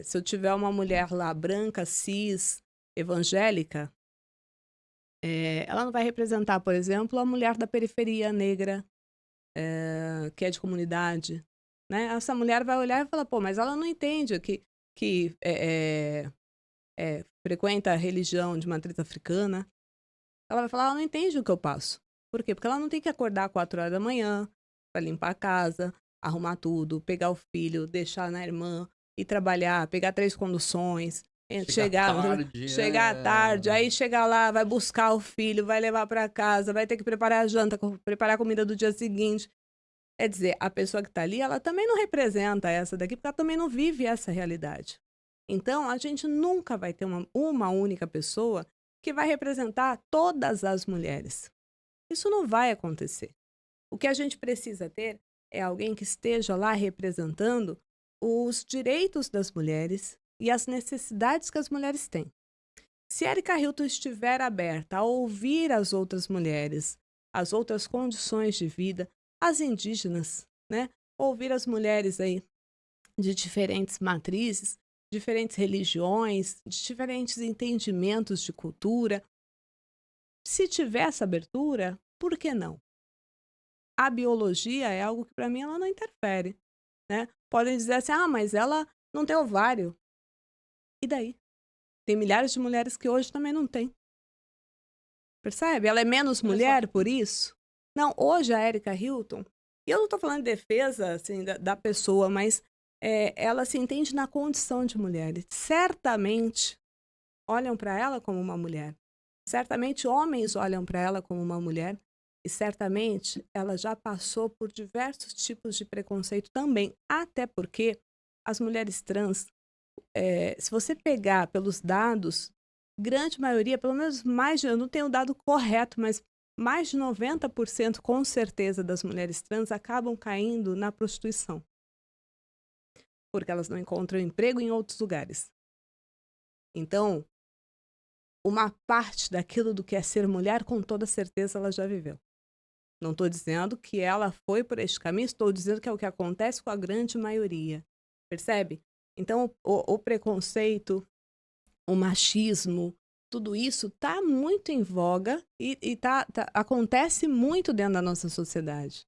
se eu tiver uma mulher lá branca, cis, evangélica, ela não vai representar, por exemplo, a mulher da periferia negra, que é de comunidade. Né? Essa mulher vai olhar e falar, pô, mas ela não entende que frequenta a religião de matriz africana. Ela vai falar, ela não entende o que eu passo. Por quê? Porque ela não tem que acordar 4 horas da manhã para limpar a casa, arrumar tudo, pegar o filho, deixar na irmã, ir trabalhar, pegar 3 conduções, chegar tarde, aí chegar lá, vai buscar o filho, vai levar para casa, vai ter que preparar a janta, preparar a comida do dia seguinte. Quer dizer, a pessoa que está ali, ela também não representa essa daqui, porque ela também não vive essa realidade. Então, a gente nunca vai ter uma única pessoa que vai representar todas as mulheres. Isso não vai acontecer. O que a gente precisa ter é alguém que esteja lá representando os direitos das mulheres e as necessidades que as mulheres têm. Se Erika Hilton estiver aberta a ouvir as outras mulheres, as outras condições de vida, as indígenas, né? Ouvir as mulheres aí de diferentes matrizes, diferentes religiões, de diferentes entendimentos de cultura. Se tiver essa abertura, por que não? A biologia é algo que, para mim, ela não interfere, né? Podem dizer assim, mas ela não tem ovário. E daí? Tem milhares de mulheres que hoje também não têm. Percebe? Ela é menos mulher por isso? Não, hoje a Erika Hilton, e eu não estou falando de defesa assim, da pessoa, mas ela se entende na condição de mulher. Certamente olham para ela como uma mulher. Certamente homens olham para ela como uma mulher. E certamente ela já passou por diversos tipos de preconceito também. Até porque as mulheres trans, se você pegar pelos dados, grande maioria, pelo menos eu não tenho o dado correto, mas mais de 90% com certeza das mulheres trans acabam caindo na prostituição. Porque elas não encontram emprego em outros lugares. Então, uma parte daquilo do que é ser mulher, com toda certeza, ela já viveu. Não estou dizendo que ela foi por este caminho, estou dizendo que é o que acontece com a grande maioria. Percebe? Então, o preconceito, o machismo, tudo isso está muito em voga e acontece muito dentro da nossa sociedade.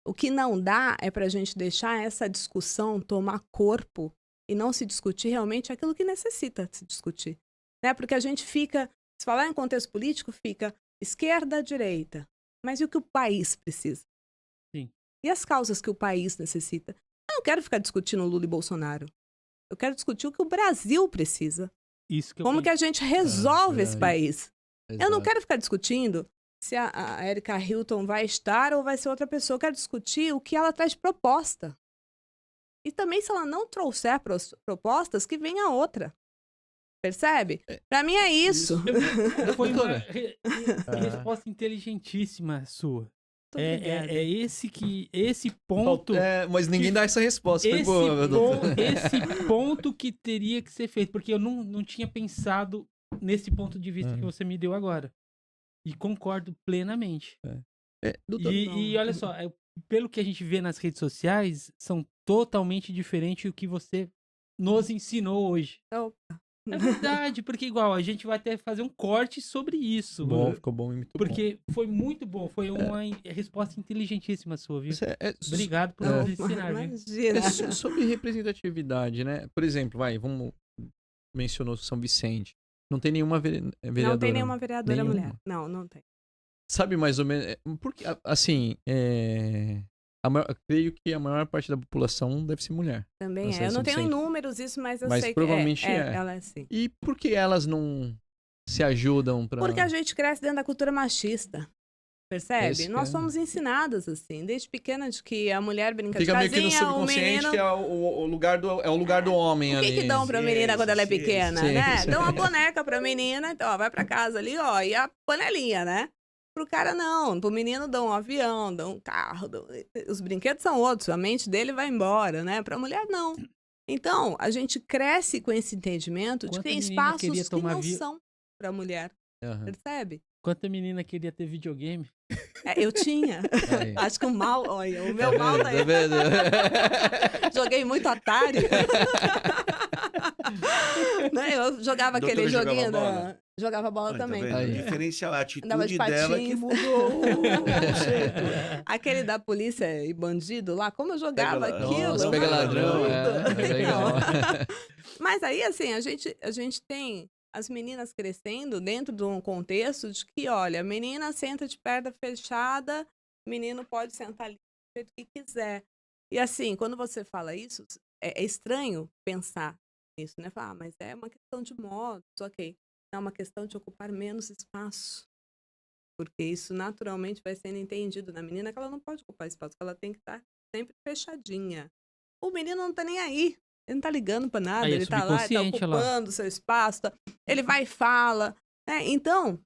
O que não dá é para a gente deixar essa discussão tomar corpo e não se discutir realmente aquilo que necessita se discutir. Né? Porque a gente fica, se falar em contexto político, fica esquerda, direita. Mas e o que o país precisa? Sim. E as causas que o país necessita? Eu não quero ficar discutindo Lula e Bolsonaro. Eu quero discutir o que o Brasil precisa. Isso que eu Como que a gente resolve esse verdade. país? Exato. Eu não quero ficar discutindo se a Erika Hilton vai estar ou vai ser outra pessoa. Eu quero discutir o que ela traz de proposta. E também, se ela não trouxer propostas, que venha outra. Percebe? Para mim é isso. Foi uma Doutora. resposta inteligentíssima sua. Obrigada. Esse ponto. Mas ninguém dá essa resposta. Foi boa, meu doutor. Esse ponto que teria que ser feito, porque eu não tinha pensado nesse ponto de vista que você me deu agora. E concordo plenamente. Doutor, E olha só, pelo que a gente vê nas redes sociais, são totalmente diferentes do que você nos ensinou hoje. Opa. É verdade, porque igual, a gente vai até fazer um corte sobre isso. ficou bom e muito bom. Porque foi muito bom, foi uma resposta inteligentíssima sua, viu? Obrigado por Não, nos ensinar, viu? imagina. Sobre representatividade, né? Por exemplo, mencionou São Vicente. Não tem nenhuma vereadora. Não tem nenhuma vereadora nenhuma. mulher. Não tem. Sabe mais ou menos. Porque, assim, creio que a maior parte da população deve ser mulher. Também Nossa, é. Eu não São tenho em Vicente. números isso, mas eu Mas sei provavelmente que é. ela é sim. E por que elas não se ajudam pra. Porque a gente cresce dentro da cultura machista. Percebe? Esse Nós é. fomos ensinadas assim, desde pequena, de que a mulher brinca de Fica meio que no casinha, o subconsciente menino... que é o lugar do homem O ali. que dão pra menina quando ela é sim, pequena, sim, né? sim. Dão uma boneca pra menina, então, ó, vai pra casa ali, ó, e a panelinha, né? Pro cara, não. Pro menino dão um avião, dão um carro, os brinquedos são outros, a mente dele vai embora, né? Pra mulher, não. Então, a gente cresce com esse entendimento de que Quanta tem menina queria espaços que tomar não são pra mulher, Aham. percebe? Quanta menina queria ter videogame? Eu tinha. Aí. Acho que o meu mal tá aí. Tá vendo? Joguei muito Atari. Né? Eu jogava Doutora aquele jogava joguinho bola? Jogava bola Tá também. vendo? Aí. O diferencial, a Andava de atitude dela que patins. mudou o conceito. Aquele da polícia e bandido lá, como eu jogava Pega aquilo. Nossa, Não, pega não, ladrão. não. Legal. Mas aí, assim, a gente tem as meninas crescendo dentro de um contexto de que, olha, a menina senta de perna fechada, o menino pode sentar ali do jeito que quiser. E assim, quando você fala isso, é estranho pensar nisso, né? Falar, mas é uma questão de modos, ok. É uma questão de ocupar menos espaço. Porque isso naturalmente vai sendo entendido na menina que ela não pode ocupar espaço, que ela tem que estar sempre fechadinha. O menino não tá nem aí. Ele não tá ligando pra nada, Aí é ele tá lá, ele tá subconsciente, olha lá. ocupando o seu espaço, ele vai e fala. Né? Então,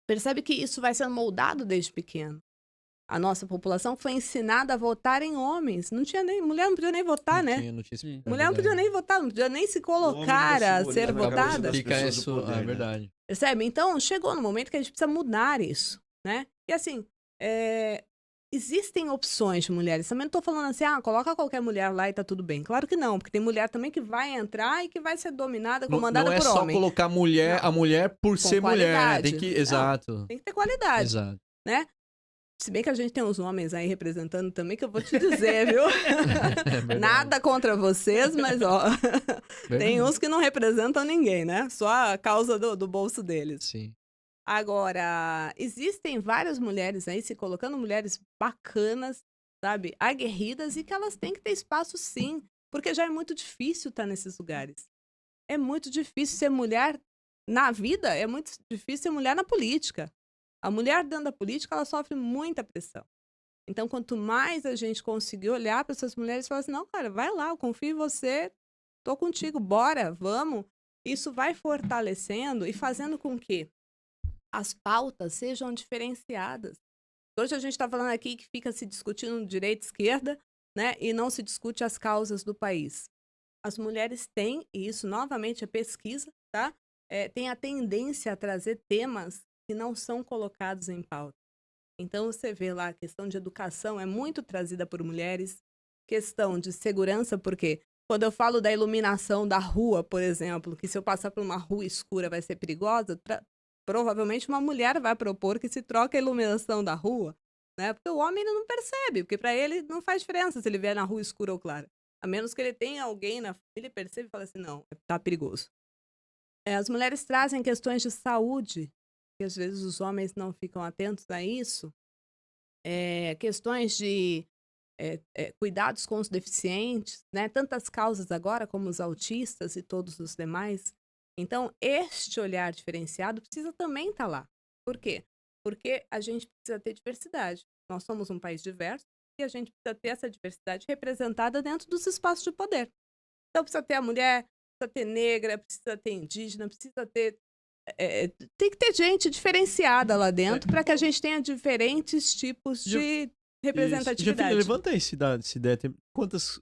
percebe que isso vai sendo moldado desde pequeno. A nossa população foi ensinada a votar em homens. Não tinha nem, mulher não podia nem votar, né? Não tinha esse- Mulher não podia nem votar, não podia nem se colocar ainda a se ser olhando na cabeça votada. das Fica pessoas isso, do poder, é né? verdade. Percebe? Então, chegou no momento que a gente precisa mudar isso, né? E assim, existem opções de mulheres. Também não tô falando assim, coloca qualquer mulher lá e tá tudo bem. Claro que não, porque tem mulher também que vai entrar e que vai ser dominada, comandada Não é por só homem. colocar a mulher por ser mulher, né? qualidade. Tem que, Não. exato, Tem que ter qualidade, exato. né? Se bem que a gente tem uns homens aí representando também, que eu vou te dizer, viu? É verdade. Nada contra vocês, mas ó, tem Verdade. uns que não representam ninguém, né? Só a causa do bolso deles. Sim. Agora, existem várias mulheres aí se colocando, mulheres bacanas, sabe? Aguerridas, e que elas têm que ter espaço sim, porque já é muito difícil estar nesses lugares. É muito difícil ser mulher na vida, é muito difícil ser mulher na política. A mulher dentro da política, ela sofre muita pressão. Então, quanto mais a gente conseguir olhar para essas mulheres e falar assim, não, cara, vai lá, eu confio em você, tô contigo, bora, vamos. Isso vai fortalecendo e fazendo com que as pautas sejam diferenciadas. Hoje a gente está falando aqui que fica se discutindo direita e esquerda, né, e não se discute as causas do país. As mulheres têm, e isso novamente é pesquisa, tá? Tem a tendência a trazer temas que não são colocados em pauta. Então você vê lá a questão de educação é muito trazida por mulheres, questão de segurança, porque quando eu falo da iluminação da rua, por exemplo, que se eu passar por uma rua escura vai ser perigosa, provavelmente uma mulher vai propor que se troque a iluminação da rua, né? Porque o homem ele não percebe, porque para ele não faz diferença se ele vier na rua escura ou clara. A menos que ele tenha alguém na família e perceba e fala assim, não, tá perigoso. As mulheres trazem questões de saúde, que às vezes os homens não ficam atentos a isso. Questões de cuidados com os deficientes, né? Tantas causas agora como os autistas e todos os demais. Então, este olhar diferenciado precisa também estar lá. Por quê? Porque a gente precisa ter diversidade. Nós somos um país diverso e a gente precisa ter essa diversidade representada dentro dos espaços de poder. Então, precisa ter a mulher, precisa ter negra, precisa ter indígena, precisa ter... tem que ter gente diferenciada lá dentro para que a gente tenha diferentes tipos de representatividade. Jafine, levanta esse ideia. Quantos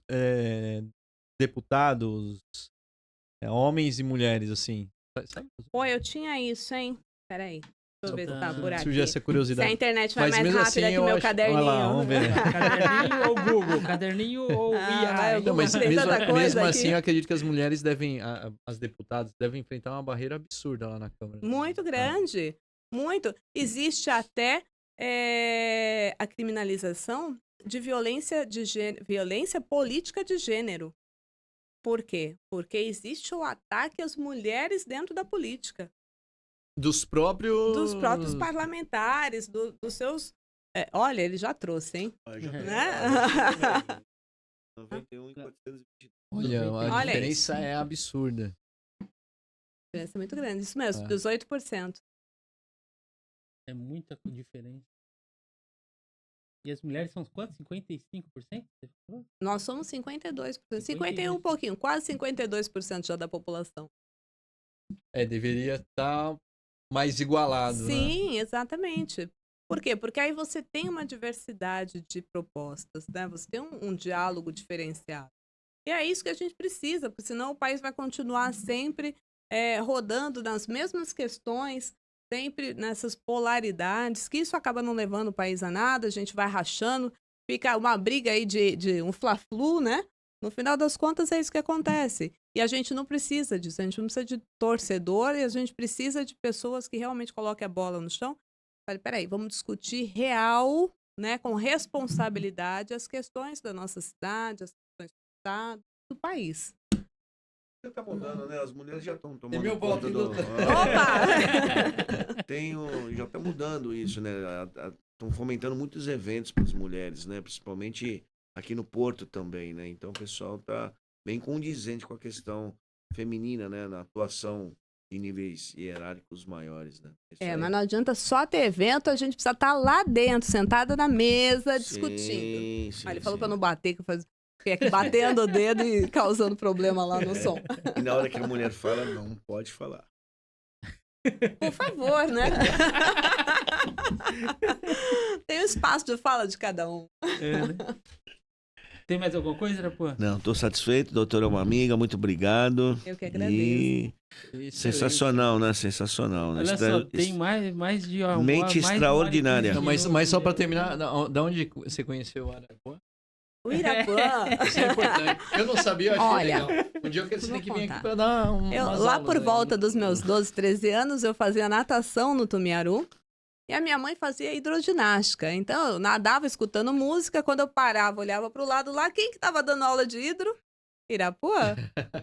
deputados, homens e mulheres, assim? Sabe? Pô, eu tinha isso, hein? Peraí. Deixa eu ver se tá por aqui. Surgiu essa Se a curiosidade. internet vai Mas mais mesmo rápida assim, que eu meu acho- caderninho. Olha lá, vamos ver. Caderninho ou Google? Caderninho ou vai, IA? o Não, mas Tem tanta coisa mesmo aqui. assim, eu acredito que as mulheres devem, as deputadas, devem enfrentar uma barreira absurda lá na Câmara. Muito grande. Muito. Existe até a criminalização de violência política de gênero. Por quê? Porque existe o ataque às mulheres dentro da política. Dos próprios... Dos próprios parlamentares, dos seus... olha, ele já trouxe, hein? Já Né? 91 e 420. Olha, a Olha diferença é absurda. Diferença muito grande. Isso mesmo, É. 18%. É muita diferença. E as mulheres são quantos? 55%? Você falou? Nós somos 52%. 51 52. pouquinho, quase 52% já da população. Deveria estar mais igualado, né? Sim, exatamente. Por quê? Porque aí você tem uma diversidade de propostas, né? Você tem um diálogo diferenciado. E é isso que a gente precisa, porque senão o país vai continuar sempre rodando nas mesmas questões, sempre nessas polaridades, que isso acaba não levando o país a nada, a gente vai rachando, fica uma briga aí de um fla-flu, né? No final das contas é isso que acontece. E a gente não precisa disso, a gente não precisa de torcedor e a gente precisa de pessoas que realmente coloquem a bola no chão. Falei, peraí, vamos discutir real, né, com responsabilidade as questões da nossa cidade, as questões do estado, do país. Já tá mudando, né? As mulheres já estão tomando meu conta voto, do... doutor. Opa! Já tá mudando isso, né? Estão fomentando muitos eventos para as mulheres, né? Principalmente aqui no Porto também, né? Então o pessoal tá bem condizente com a questão feminina, né? Na atuação de níveis hierárquicos maiores, né? Isso aí. Mas não adianta só ter evento, a gente precisa estar lá dentro, sentada na mesa, discutindo. Sim, Ele falou sim. pra não bater, que eu fiquei aqui batendo o dedo e causando problema lá no som. E na hora que a mulher fala, não pode falar. Por favor, né? Tem um espaço de fala de cada um. É, né? Tem mais alguma coisa, Irapuã? Não, estou satisfeito, doutora é uma amiga, muito obrigado. Eu que agradeço. E Excelente. sensacional, né? Sensacional. Né? Olha só, tem mais de... ó, Mente mais extraordinária. Não, mais mas só para terminar, da onde você conheceu o Arapuã? O Irapuã, Isso é importante. Eu não sabia, eu achei Olha, legal. Um dia eu quero você vou tem que vir aqui contar. para dar umas lá aulas por aí. volta dos meus 12, 13 anos, eu fazia natação no Tumiaru. E a minha mãe fazia hidroginástica. Então, eu nadava escutando música. Quando eu parava, olhava para o lado lá. Quem que estava dando aula de hidro? Irapuã.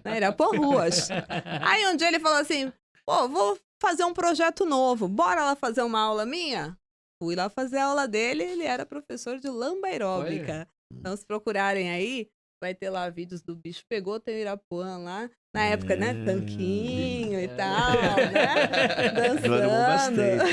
Né? Irapuã Ruas. Aí um dia ele falou assim, pô, vou fazer um projeto novo. Bora lá fazer uma aula minha? Fui lá fazer a aula dele. Ele era professor de lamba aeróbica. Então, se procurarem aí, vai ter lá vídeos do bicho pegou, tem o Irapuã lá. Na época, né? Tanquinho e tal, né? Dançando. Agora eu bastante.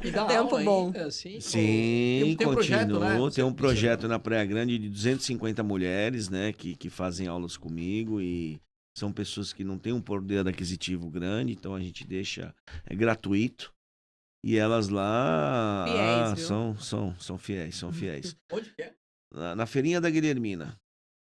E dá Tempo aula bom. ainda, assim? Sim, Tem um projeto, né? continuo. Tem um Você projeto na Praia Grande de 250 mulheres, né, que fazem aulas comigo e são pessoas que não têm um poder aquisitivo grande, então a gente deixa, é gratuito. E elas lá Fiéis, viu? são fiéis. Onde que é? Na feirinha da Guilhermina.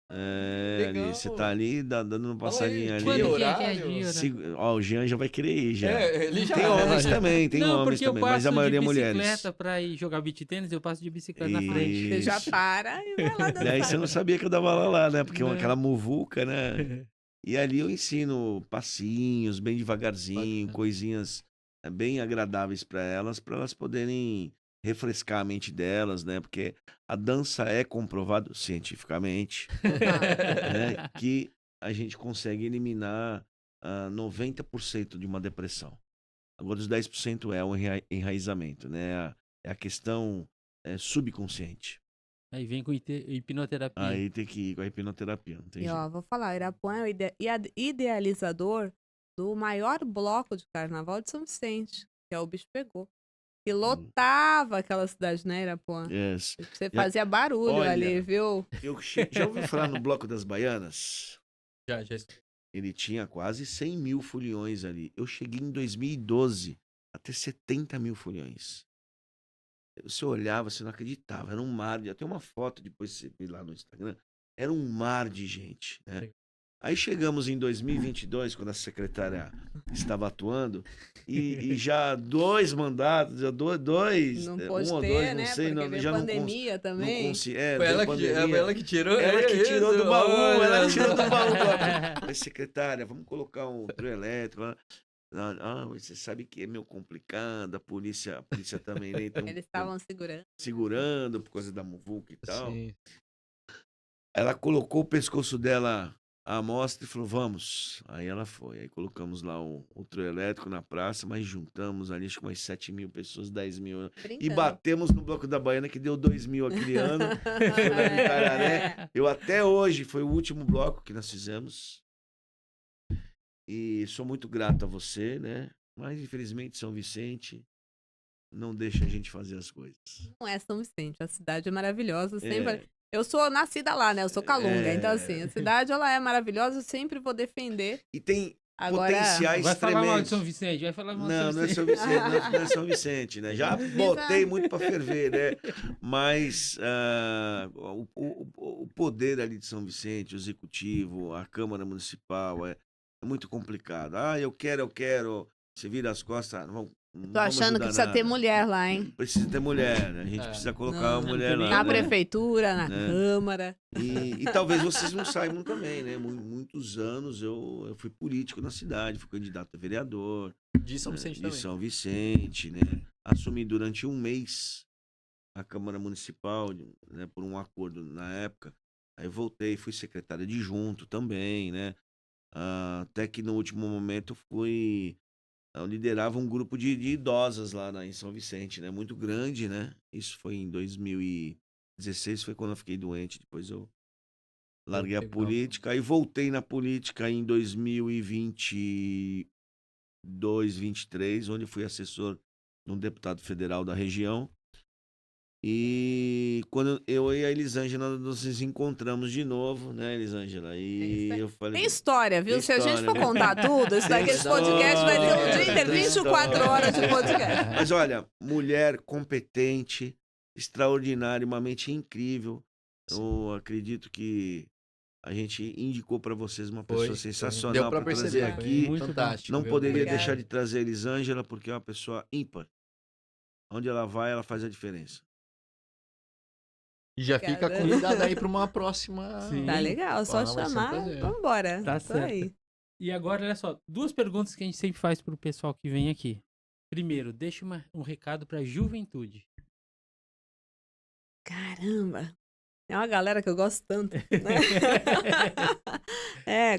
Legal. Ali, você tá ali, dando uma passadinha ali. Quando que é horário? dia, né? Ó, o Jean já vai querer ir já. Ele já Tem homens também, tem Não, homens porque eu também, passo mas a maioria é de mulheres. bicicleta pra ir jogar beach tênis, eu passo de bicicleta na frente. Você já Isso. para e vai lá dançar. Daí você não sabia que eu dava aula lá, né? Porque Não. aquela muvuca, né? E ali eu ensino passinhos, bem devagarzinho, Bacana. coisinhas bem agradáveis para elas poderem refrescar a mente delas, né? Porque a dança é comprovado cientificamente, né? Que a gente consegue eliminar 90% de uma depressão. Agora os 10% é o enraizamento, né? É a questão subconsciente. Aí vem com hipnoterapia. Aí tem que ir com a hipnoterapia, não tem E jeito. ó, vou falar, o Irapuã é o idealizador do maior bloco de carnaval de São Vicente, que é o Bicho Pegou. Que lotava aquela cidade, né, Irapuã? Yes. Você fazia barulho Olha, ali, viu? Já ouviu falar no Bloco das Baianas? Já. Ele tinha quase 100 mil foliões ali. Eu cheguei em 2012 a ter 70 mil foliões. Você olhava, você não acreditava. Era um mar de... Até uma foto, depois você vê lá no Instagram. Era um mar de gente, né? Sim. Aí chegamos em 2022, quando a secretária estava atuando, e já 2 mandatos, já dois, Não um pôde ou ter, dois, não né? sei, Porque veio já pandemia também. Foi veio ela que tirou? ela que tirou do Isso, baú, olha ela que tirou do só. baú. Mas, secretária, vamos colocar um trio elétrico. Você sabe que é meio complicado, a polícia também, né? Então, Eles estavam segurando. segurando por causa da muvuca e tal. Sim. Ela colocou o pescoço dela à mostra e falou, vamos. Aí ela foi. Aí colocamos lá o trio elétrico na praça, mas juntamos ali, acho que umas 7 mil pessoas, 10 mil. E Brincando. batemos no Bloco da Baiana, que deu 2 mil aquele ano. Foi lá em Itararé. Eu até hoje, foi o último bloco que nós fizemos. E sou muito grato a você, né? Mas, infelizmente, São Vicente não deixa a gente fazer as coisas. Não é São Vicente, a cidade é maravilhosa. Sempre... É. Eu sou nascida lá, né? Eu sou calunga. Então, assim, a cidade, ela é maravilhosa. Eu sempre vou defender. E tem Agora, potenciais Vai falar mal de tremendos. São Vicente, vai falar mal de Não, São não é Vicente. São Vicente, não é São Vicente, né? Já botei muito para ferver, né? Mas o poder ali de São Vicente, o executivo, a Câmara Municipal, é muito complicado. Eu quero. Você vira as costas, não tô vamos achando que ajudar precisa ter nada. mulher lá, hein? Precisa ter mulher, né? A gente É. precisa colocar Não, uma mulher lá. Na né? prefeitura, na Né? Câmara. E talvez vocês não saibam também, né? Muitos anos eu fui político na cidade, fui candidato a vereador. De São Vicente De também. São Vicente, né? Assumi durante um mês a Câmara Municipal, né, por um acordo na época. Aí voltei, fui secretário adjunto também, né? Até que no último momento eu liderava um grupo de idosas lá em São Vicente, né? Muito grande, né? Isso foi em 2016, foi quando eu fiquei doente. Depois eu larguei a Legal. política. Aí voltei na política em 2022, 23, onde fui assessor de um deputado federal da região. E quando eu e a Elisângela nos encontramos de novo, né, Elisângela? E eu falei. Tem história, viu? Tem Se a gente for história, viu? contar tudo, isso daqui, Tem esse podcast vai ter um dia inteiro, tem 24 história. horas de podcast. Mas olha, mulher competente, extraordinária, uma mente incrível. Eu acredito que a gente indicou para vocês uma pessoa Deu sensacional pra para trazer perceber. aqui. Muito Fantástico. Não viu? poderia Obrigada. deixar de trazer a Elisângela, porque é uma pessoa ímpar. Onde ela vai, ela faz a diferença. E já fica Obrigada. convidada aí pra uma próxima. Sim. Tá legal, só Vai ser um chamar, prazer. vambora. Tá Isso certo. aí. E agora, olha só, 2 perguntas que a gente sempre faz pro pessoal que vem aqui. Primeiro, deixa um recado pra juventude. Caramba! É uma galera que eu gosto tanto, né?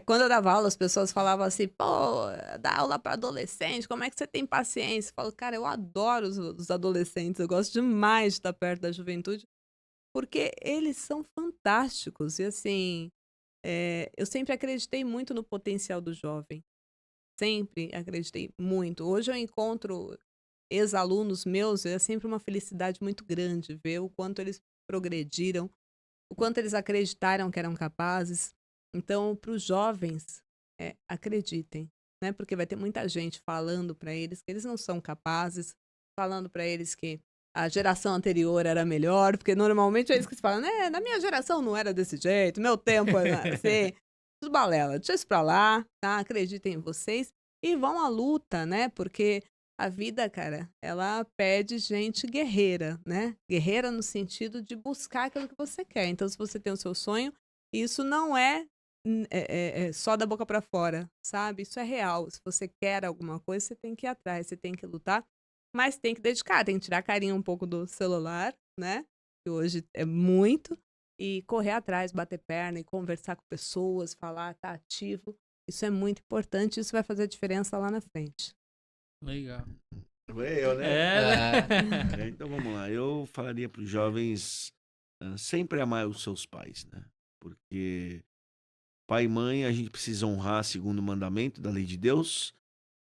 Quando eu dava aula, as pessoas falavam assim, pô, dá aula para adolescente, como é que você tem paciência? Eu falo, cara, eu adoro os adolescentes, eu gosto demais de estar perto da juventude, porque eles são fantásticos. E assim, eu sempre acreditei muito no potencial do jovem. Sempre acreditei muito. Hoje eu encontro ex-alunos meus, é sempre uma felicidade muito grande ver o quanto eles progrediram, o quanto eles acreditaram que eram capazes. Então, para os jovens, acreditem, né? Porque vai ter muita gente falando para eles que eles não são capazes, falando para eles que a geração anterior era melhor, porque normalmente é eles que se falam, né? Na minha geração não era desse jeito, meu tempo era assim. Tudo balela, deixa isso pra lá, tá? Acreditem em vocês e vão à luta, né? Porque a vida, cara, ela pede gente guerreira, né? Guerreira no sentido de buscar aquilo que você quer. Então, se você tem o seu sonho, isso não é só da boca pra fora, sabe? Isso é real. Se você quer alguma coisa, você tem que ir atrás, você tem que lutar, mas tem que dedicar, tem que tirar carinho um pouco do celular, né? Que hoje é muito, e correr atrás, bater perna e conversar com pessoas, falar, tá ativo. Isso é muito importante, isso vai fazer a diferença lá na frente. Legal. Eu, né? Então vamos lá. Eu falaria para os jovens sempre amar os seus pais, né? Porque pai e mãe a gente precisa honrar segundo o mandamento da lei de Deus,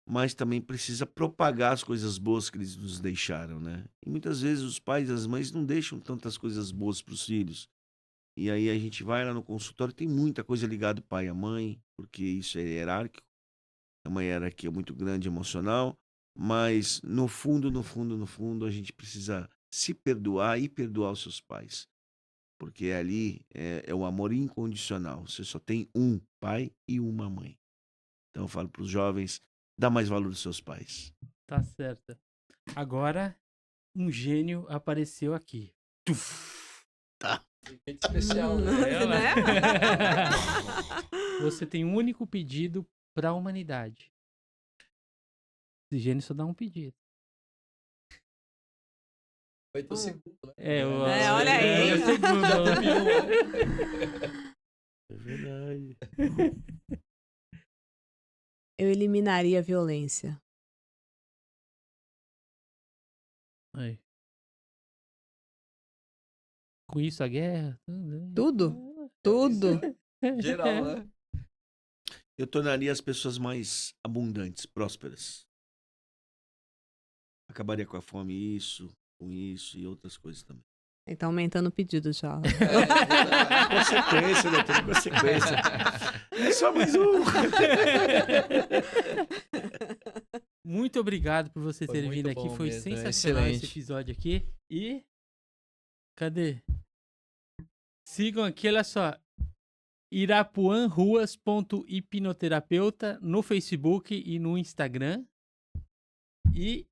mas também precisa propagar as coisas boas que eles nos deixaram, né? E muitas vezes os pais e as mães não deixam tantas coisas boas para os filhos. E aí a gente vai lá no consultório, tem muita coisa ligada ao pai e à mãe, porque isso é hierárquico, é uma hierarquia muito grande emocional, mas no fundo, a gente precisa se perdoar e perdoar os seus pais. Porque ali é o amor incondicional. Você só tem um pai e uma mãe. Então eu falo para os jovens, dá mais valor aos seus pais. Tá certo. Agora, um gênio apareceu aqui. Efeito especial, né? Né? Você tem um único pedido para a humanidade. Esse gênio só dá um pedido. Vai ter o segundo, né? Olha aí. É o segundo. É verdade. Eu eliminaria a violência. Aí. Com isso a guerra? Tudo. Geral, né? Eu tornaria as pessoas mais abundantes, prósperas. Acabaria com a fome, com isso e outras coisas também. Então, aumentando o pedido já. Consequência, né? Tem consequência. É só mais um. Muito obrigado por você Foi ter muito vindo aqui. bom Foi mesmo, sensacional esse excelente. episódio aqui. E cadê? Sigam aqui, olha só. irapuanruas.hipnoterapeuta no Facebook e no Instagram. E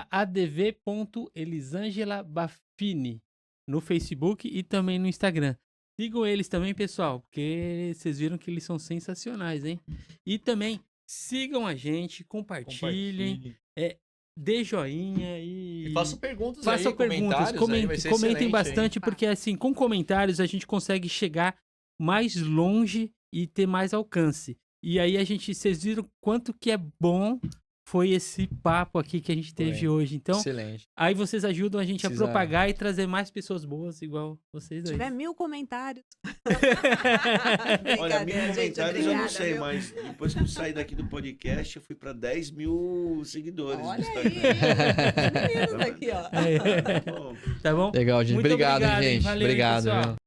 @adv.elisangela.bafini no Facebook e também no Instagram. Sigam eles também, pessoal, porque vocês viram que eles são sensacionais, hein? E também sigam a gente, compartilhem, dê joinha e façam perguntas façam aí, perguntas, comentários aí, vai ser comentem excelente bastante, porque assim, com comentários a gente consegue chegar mais longe e ter mais alcance. E aí vocês viram quanto que é bom foi esse papo aqui que a gente teve Foi. hoje. Então, Excelente. aí vocês ajudam a gente Precisa- a propagar e trazer mais pessoas boas igual vocês Se dois. tiver 1000 comentários. Olha, 1000 Brincadeira, gente, comentários eu não obrigada, sei, viu? mas depois que eu saí daqui do podcast, eu fui pra 10.000 seguidores no Olha aí, Instagram. os meninos aqui, ó. É. Bom, Tá bom? Legal, gente. Muito Obrigado, obrigado, hein? gente. Valeu aí, Obrigado. pessoal. Viu?